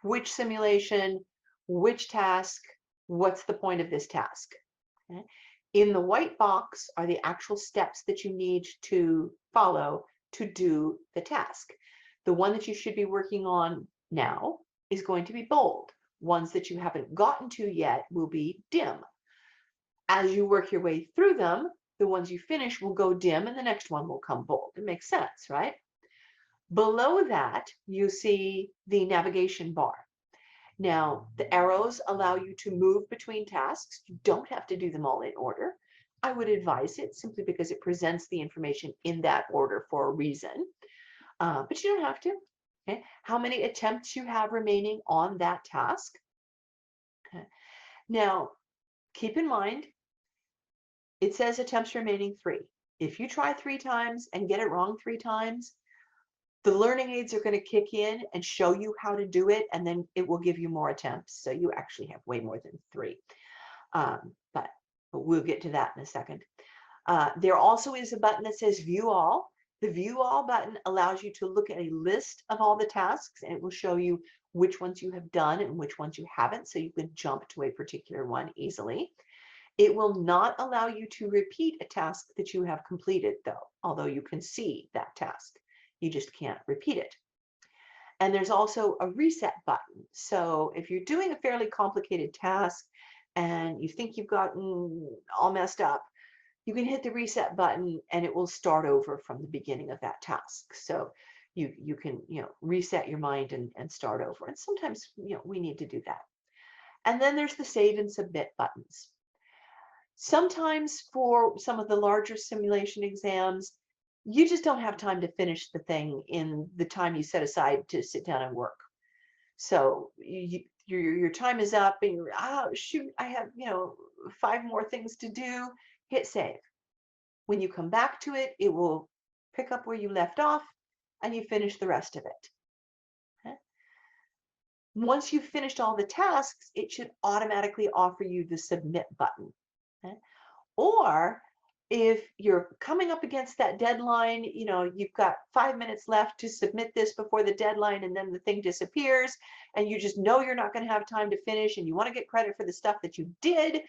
which simulation, which task, what's the point of this task? Okay. In the white box are the actual steps that you need to follow to do the task. The one that you should be working on now is going to be bold. Ones that you haven't gotten to yet will be dim. As you work your way through them, the ones you finish will go dim and the next one will come bold. It makes sense, right? Below that, you see the navigation bar. Now, the arrows allow you to move between tasks. You don't have to do them all in order. I would advise it simply because it presents the information in that order for a reason. But you don't have to. Okay. How many attempts you have remaining on that task. Okay. Now, keep in mind, it says attempts remaining 3. If you try 3 times and get it wrong 3 times, the learning aids are going to kick in and show you how to do it, and then it will give you more attempts. So you actually have way more than 3. But we'll get to that in a second. There also is a button that says View All. The View All button allows you to look at a list of all the tasks, and it will show you which ones you have done and which ones you haven't, so you can jump to a particular one easily. It will not allow you to repeat a task that you have completed, though, although you can see that task. You just can't repeat it. And there's also a reset button. So if you're doing a fairly complicated task and you think you've gotten all messed up, you can hit the reset button and it will start over from the beginning of that task. So you can reset your mind and start over. And sometimes we need to do that. And then there's the save and submit buttons. Sometimes for some of the larger simulation exams, you just don't have time to finish the thing in the time you set aside to sit down and work. So your time is up and you're, oh, shoot, I have, 5 more things to do. Hit save. When you come back to it, it will pick up where you left off and you finish the rest of it. Okay? Once you've finished all the tasks, it should automatically offer you the submit button. Okay? Or if you're coming up against that deadline, you've got 5 minutes left to submit this before the deadline, and then the thing disappears, and you just know you're not going to have time to finish, and you want to get credit for the stuff that you did,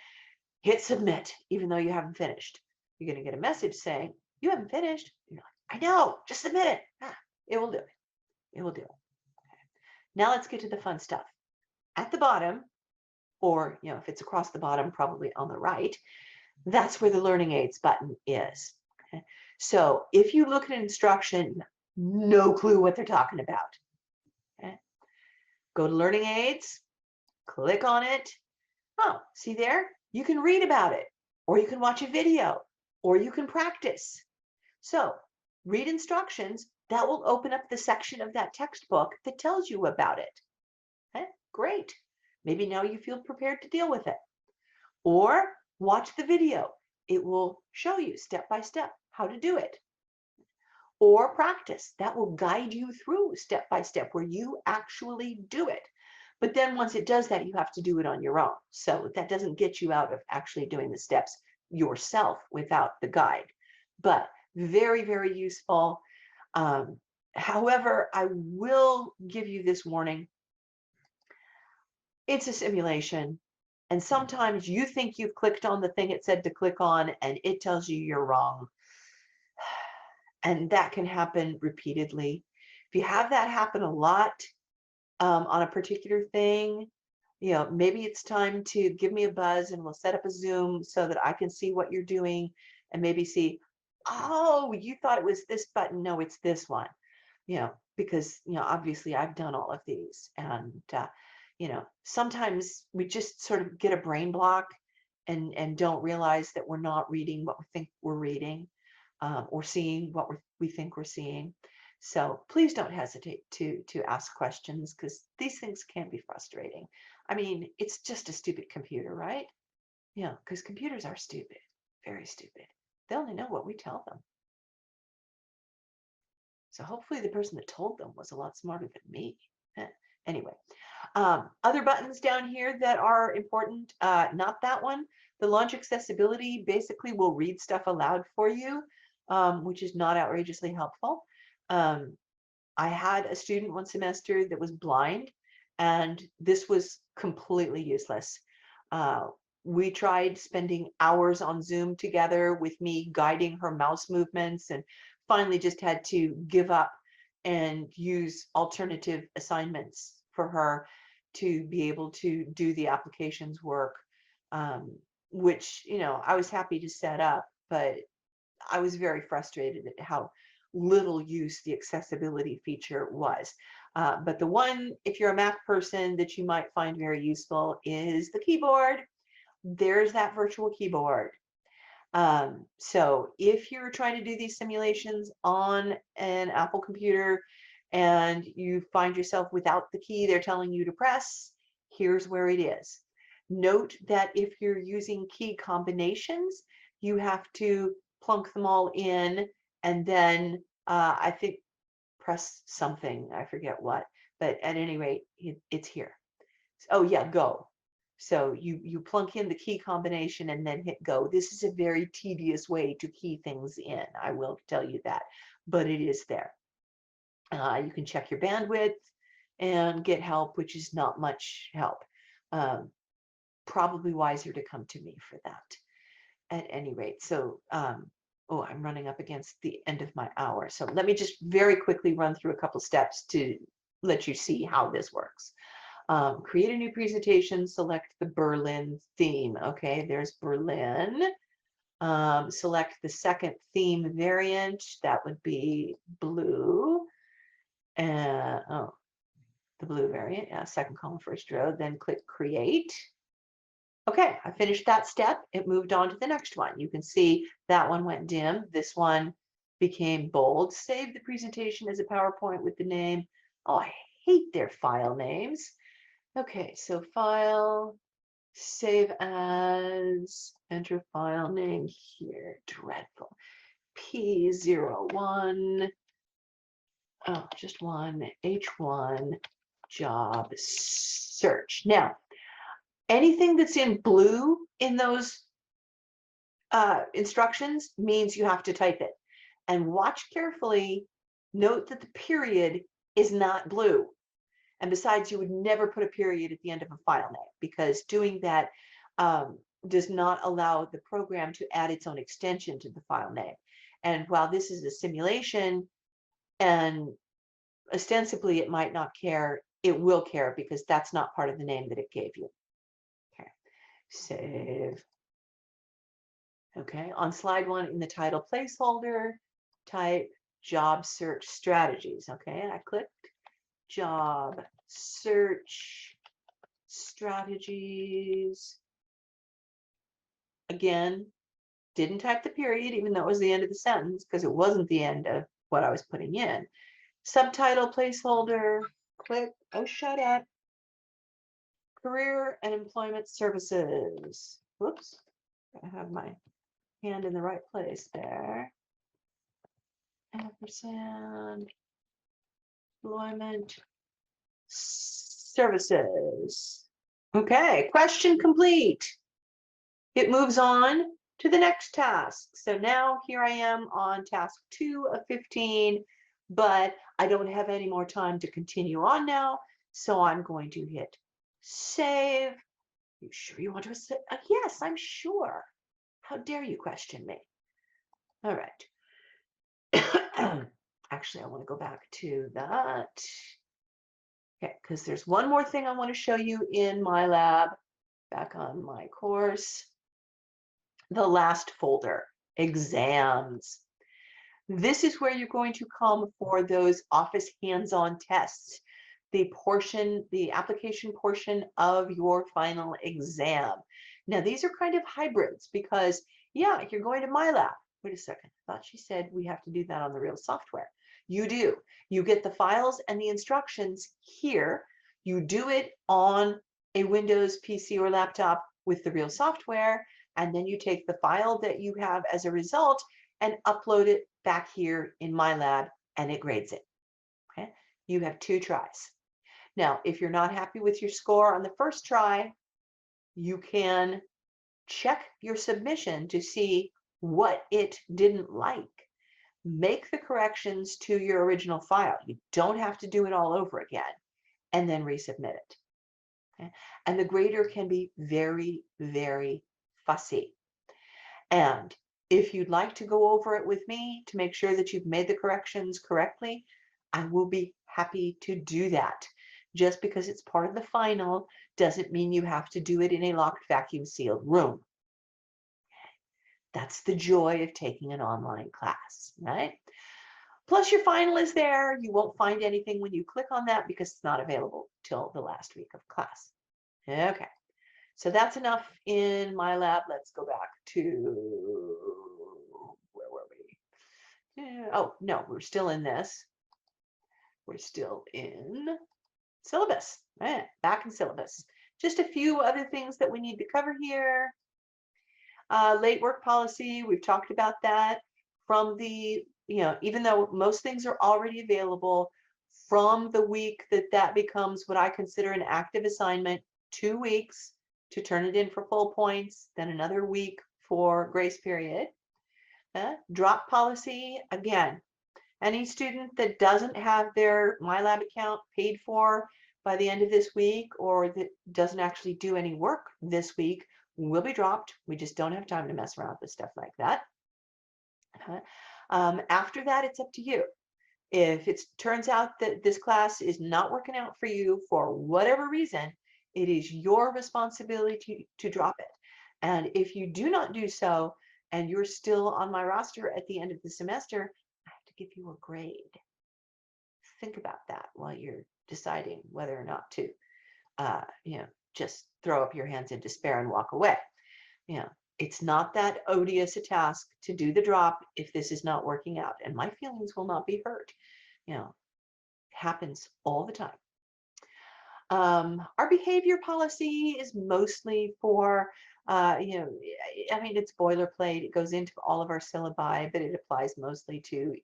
hit submit, even though you haven't finished. You're going to get a message saying, you haven't finished. You're like, I know, just submit it. It will do it. It will do it. Okay. Now let's get to the fun stuff. At the bottom, or if it's across the bottom, probably on the right, that's where the learning aids button is. Okay? So if you look at an instruction, no clue what they're talking about. Okay? Go to learning aids, click on it. Oh, see there? You can read about it, or you can watch a video, or you can practice. So read instructions. That will open up the section of that textbook that tells you about it. Okay? Great. Maybe now you feel prepared to deal with it. Or watch the video. It will show you step by step how to do it. Or practice. That will guide you through step by step where you actually do it. But then once it does that, you have to do it on your own. So that doesn't get you out of actually doing the steps yourself without the guide. But very, very useful. However, I will give you this warning. It's a simulation. And sometimes you think you've clicked on the thing it said to click on, and it tells you you're wrong. And that can happen repeatedly. If you have that happen a lot on a particular thing, maybe it's time to give me a buzz and we'll set up a Zoom so that I can see what you're doing and maybe see, oh, you thought it was this button. No, it's this one. Because, obviously I've done all of these, and, sometimes we just sort of get a brain block and don't realize that we're not reading what we think we're reading, or seeing what we think we're seeing. So please don't hesitate to ask questions, because these things can be frustrating. I mean, it's just a stupid computer, right? Because computers are stupid, very stupid. They only know what we tell them. So hopefully the person that told them was a lot smarter than me. Anyway, other buttons down here that are important, not that one. The launch accessibility basically will read stuff aloud for you, which is not outrageously helpful. I had a student one semester that was blind, and this was completely useless. We tried spending hours on Zoom together with me guiding her mouse movements, and finally just had to give up and use alternative assignments for her to be able to do the applications work, which, I was happy to set up, but I was very frustrated at how little use the accessibility feature was. But the one, if you're a Mac person, that you might find very useful is the keyboard. There's that virtual keyboard. So if you're trying to do these simulations on an Apple computer and you find yourself without the key they're telling you to press, here's where it is. Note that if you're using key combinations, you have to plunk them all in and then I think press something, I forget what, but at any rate, it's here. Oh yeah, go. So you plunk in the key combination and then hit go. This is a very tedious way to key things in, I will tell you that, but it is there. You can check your bandwidth and get help, which is not much help. Probably wiser to come to me for that at any rate. So, oh, I'm running up against the end of my hour. So let me just very quickly run through a couple steps to let you see how this works. Create a new presentation, select the Berlin theme. Okay, there's Berlin. Select the second theme variant. That would be blue. Oh, the blue variant. Yeah, second column, first row. Then click create. Okay, I finished that step. It moved on to the next one. You can see that one went dim. This one became bold. Save the presentation as a PowerPoint with the name. Oh, I hate their file names. Okay, so file, save as, enter file name here. Dreadful. P01, oh, just one, H1, job search. Now, anything that's in blue in those instructions means you have to type it. And watch carefully, note that the period is not blue. And besides, you would never put a period at the end of a file name, because doing that does not allow the program to add its own extension to the file name. And while this is a simulation and ostensibly it might not care, it will care, because that's not part of the name that it gave you. Okay, save. Okay, on slide 1 in the title placeholder, type job search strategies. Okay, I clicked job search strategies. Again, didn't type the period, even though it was the end of the sentence, because it wasn't the end of what I was putting in. Subtitle placeholder, click, oh, shut up. Career and employment services. Whoops, I have my hand in the right place there. Ampersand, employment services. Okay, question complete. It moves on to the next task. So now here I am on task 2 of 15, but I don't have any more time to continue on now. So I'm going to hit save. You sure you want to say? Yes, I'm sure. How dare you question me? All right. Actually, I want to go back to that. Okay, because there's one more thing I want to show you in my lab, back on my course. The last folder, exams. This is where you're going to come for those office hands-on tests, the application portion of your final exam. Now, these are kind of hybrids because, yeah, you're going to my lab. Wait a second, I thought she said we have to do that on the real software. You do. You get the files and the instructions here. You do it on a Windows PC or laptop with the real software, and then you take the file that you have as a result and upload it back here in my lab, and it grades it. Okay, you have 2 tries. Now, if you're not happy with your score on the first try, you can check your submission to see what it didn't like. Make the corrections to your original file. You don't have to do it all over again, and then resubmit it. Okay? And the grader can be very, very fussy. And if you'd like to go over it with me to make sure that you've made the corrections correctly, I will be happy to do that. Just because it's part of the final doesn't mean you have to do it in a locked, vacuum sealed room. That's the joy of taking an online class, right? Plus your final is there. You won't find anything when you click on that because it's not available till the last week of class. Okay, so that's enough in my lab. Let's go back to, where were we? Oh, no, we're still in this. We're still in syllabus, right? Back in syllabus. Just a few other things that we need to cover here. Late work policy, we've talked about that. From the, even though most things are already available, from the week that becomes what I consider an active assignment, 2 weeks to turn it in for full points, then another week for grace period. Drop policy, again, any student that doesn't have their MyLab account paid for by the end of this week, or that doesn't actually do any work this week, will be dropped. We just don't have time to mess around with stuff like that. After that, it's up to you. If it turns out that this class is not working out for you for whatever reason, it is your responsibility to drop it. And if you do not do so, and you're still on my roster at the end of the semester, I have to give you a grade. Think about that while you're deciding whether or not to, just throw up your hands in despair and walk away. It's not that odious a task to do the drop if this is not working out, and my feelings will not be hurt. It happens all the time. Our behavior policy is mostly for, I mean, it's boilerplate. It goes into all of our syllabi, but it applies mostly to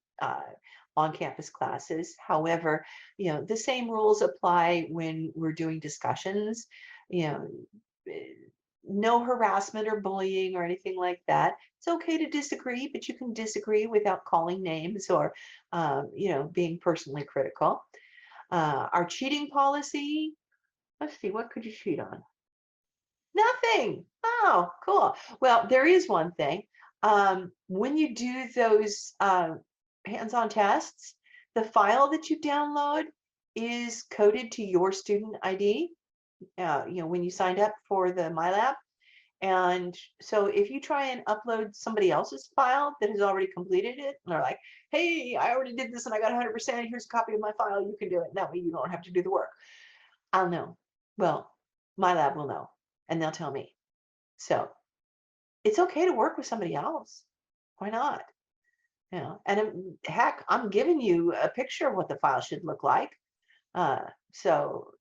on-campus classes. However, the same rules apply when we're doing discussions. You know, eh, no harassment or bullying or anything like that. It's okay to disagree, but you can disagree without calling names or, being personally critical. Our cheating policy, let's see, what could you cheat on? Nothing. Oh, cool. Well, there is one thing. When you do those hands-on tests, the file that you download is coded to your student ID. When you signed up for the MyLab. And so if you try and upload somebody else's file that has already completed it, and they're like, hey, I already did this and I got 100%. Here's a copy of my file. You can do it. That way you don't have to do the work. I'll know. Well, my lab will know and they'll tell me. So it's okay to work with somebody else. Why not? And heck, I'm giving you a picture of what the file should look like. So,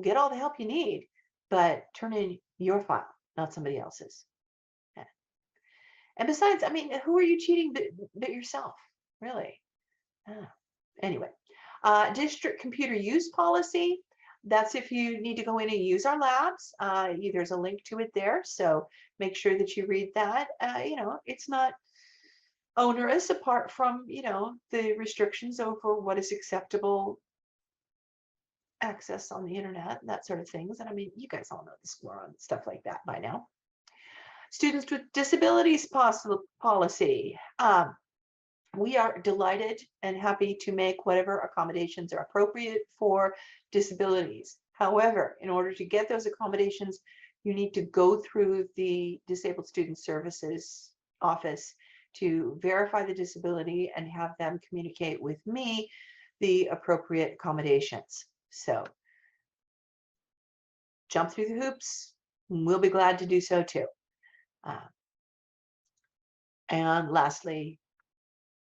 get all the help you need, but turn in your file, not somebody else's. Yeah. And besides, I mean, who are you cheating but yourself? Really? Anyway, district computer use policy. That's if you need to go in and use our labs. There's a link to it there. So make sure that you read that. It's not onerous apart from, the restrictions over what is acceptable access on the internet and that sort of things. And I mean, you guys all know the score on stuff like that by now. Students with disabilities policy. We are delighted and happy to make whatever accommodations are appropriate for disabilities. However, in order to get those accommodations, you need to go through the Disabled Student Services office to verify the disability and have them communicate with me the appropriate accommodations. So jump through the hoops. We'll be glad to do so too. And lastly,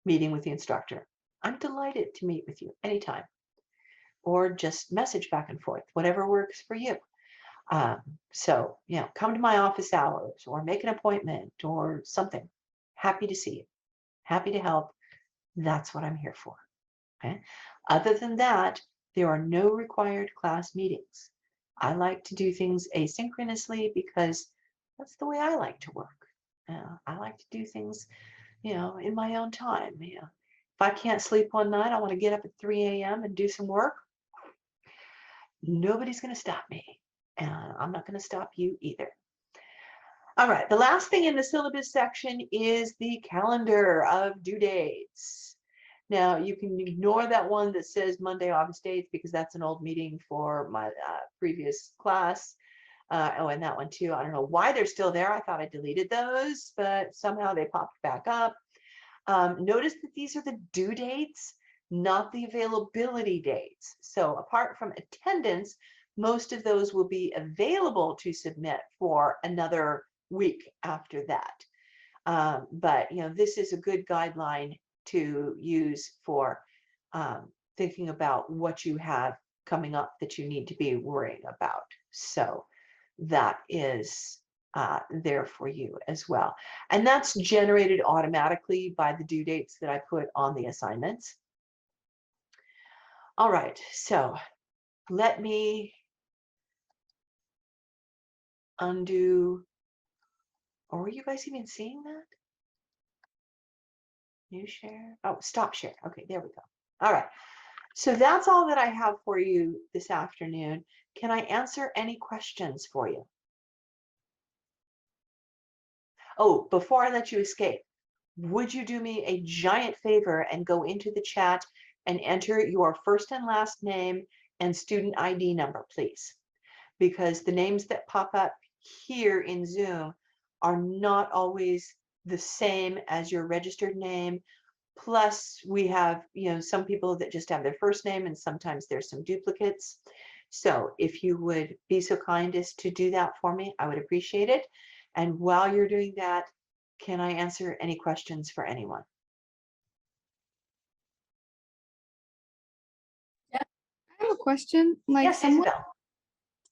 meeting with the instructor. I'm delighted to meet with you anytime, or just message back and forth, whatever works for you. So, come to my office hours or make an appointment or something. Happy to see you. Happy to help. That's what I'm here for. Okay. Other than that, there are no required class meetings. I like to do things asynchronously because that's the way I like to work. I like to do things, in my own time. If I can't sleep one night, I want to get up at 3 a.m. and do some work. Nobody's going to stop me. And I'm not going to stop you either. All right. The last thing in the syllabus section is the calendar of due dates. Now, you can ignore that one that says Monday, August 8th, because that's an old meeting for my previous class. And that one too. I don't know why they're still there. I thought I deleted those, but somehow they popped back up. Notice that these are the due dates, not the availability dates. So apart from attendance, most of those will be available to submit for another week after that. But this is a good guideline to use for thinking about what you have coming up that you need to be worrying about. So that is there for you as well. And that's generated automatically by the due dates that I put on the assignments. All right, so let me undo, or were you guys even seeing that? New share, oh, stop share. Okay, there we go. All right, so that's all that I have for you this afternoon. Can I answer any questions for you? Oh, before I let you escape, would you do me a giant favor and go into the chat and enter your first and last name and student ID number, please? Because the names that pop up here in Zoom are not always the same as your registered name. Plus, we have, some people that just have their first name, and sometimes there's some duplicates. So if you would be so kind as to do that for me, I would appreciate it. And while you're doing that, can I answer any questions for anyone? Yeah, I have a question. Like Yes, Isabel.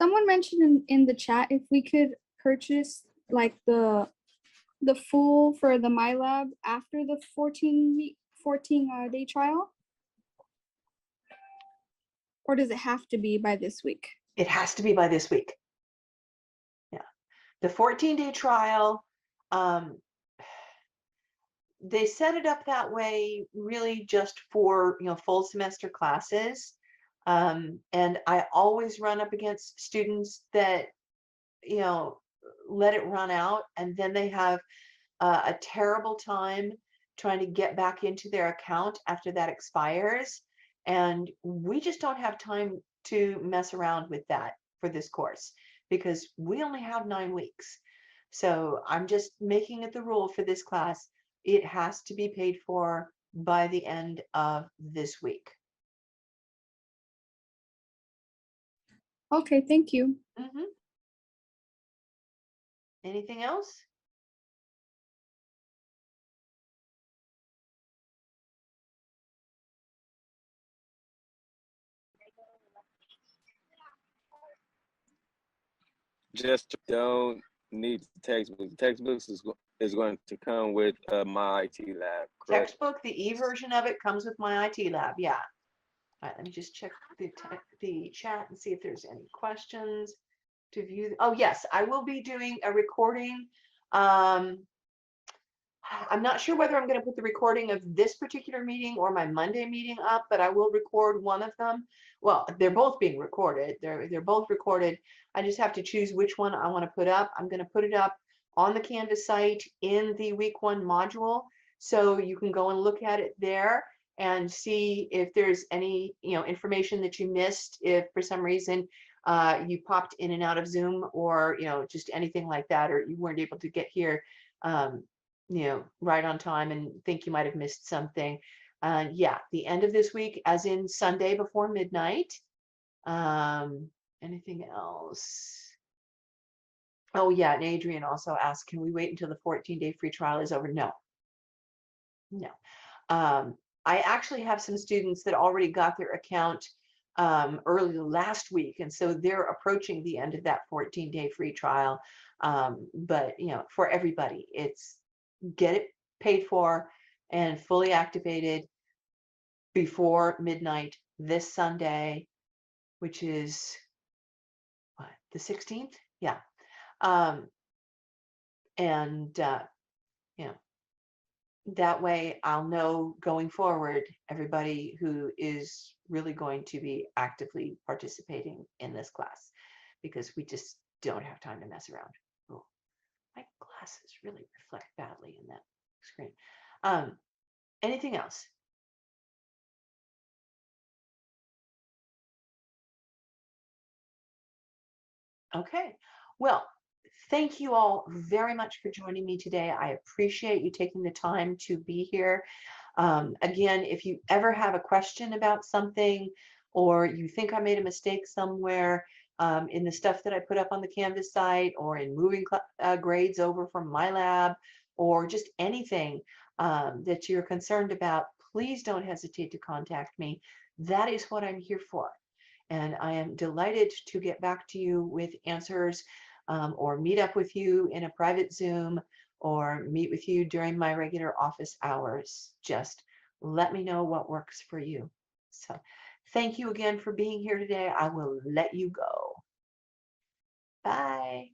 someone mentioned in the chat if we could purchase like the full for the MyLab after the 14 day trial, or does it have to be by this week? It has to be by this week. Yeah. The 14-day trial, um, they set it up that way really just for, full semester classes. And I always run up against students that, you know, let it run out and then they have a terrible time trying to get back into their account after that expires. And we just don't have time to mess around with that for this course because we only have 9 weeks. So I'm just making it the rule for this class. It has to be paid for by the end of this week. Okay, thank you. Mhm. Anything else? Just don't need textbooks. Textbooks is going to come with my IT lab, correct? Textbook, the e-version of it comes with my IT lab. Yeah. All right, let me just check the chat and see if there's any questions to view. Oh, yes, I will be doing a recording. Um, I'm not sure whether I'm going to put the recording of this particular meeting or my Monday meeting up, but I will record one of them. Well, they're both being recorded. They're both recorded. I just have to choose which one I want to put up. I'm going to put it up on the Canvas site in the week 1 module, so you can go and look at it there and see if there's any information that you missed, if for some reason you popped in and out of Zoom, or just anything like that, or you weren't able to get here right on time and think you might have missed something. Yeah, the end of this week, as in Sunday before midnight. Anything else? Oh yeah, and Adrian also asked, can we wait until the 14-day free trial is over? No. I actually have some students that already got their account early last week, and so they're approaching the end of that 14-day free trial. But for everybody, it's get it paid for and fully activated before midnight this Sunday, which is what, the 16th? Yeah. And that way I'll know going forward everybody who is really going to be actively participating in this class, because we just don't have time to mess around. Oh, my glasses really reflect badly in that screen. Anything else? Okay, well, thank you all very much for joining me today. I appreciate you taking the time to be here. Again, if you ever have a question about something, or you think I made a mistake somewhere in the stuff that I put up on the Canvas site, or in moving grades over from my lab, or just anything that you're concerned about, please don't hesitate to contact me. That is what I'm here for. And I am delighted to get back to you with answers, or meet up with you in a private Zoom, or meet with you during my regular office hours. Just let me know what works for you. So thank you again for being here today. I will let you go. Bye.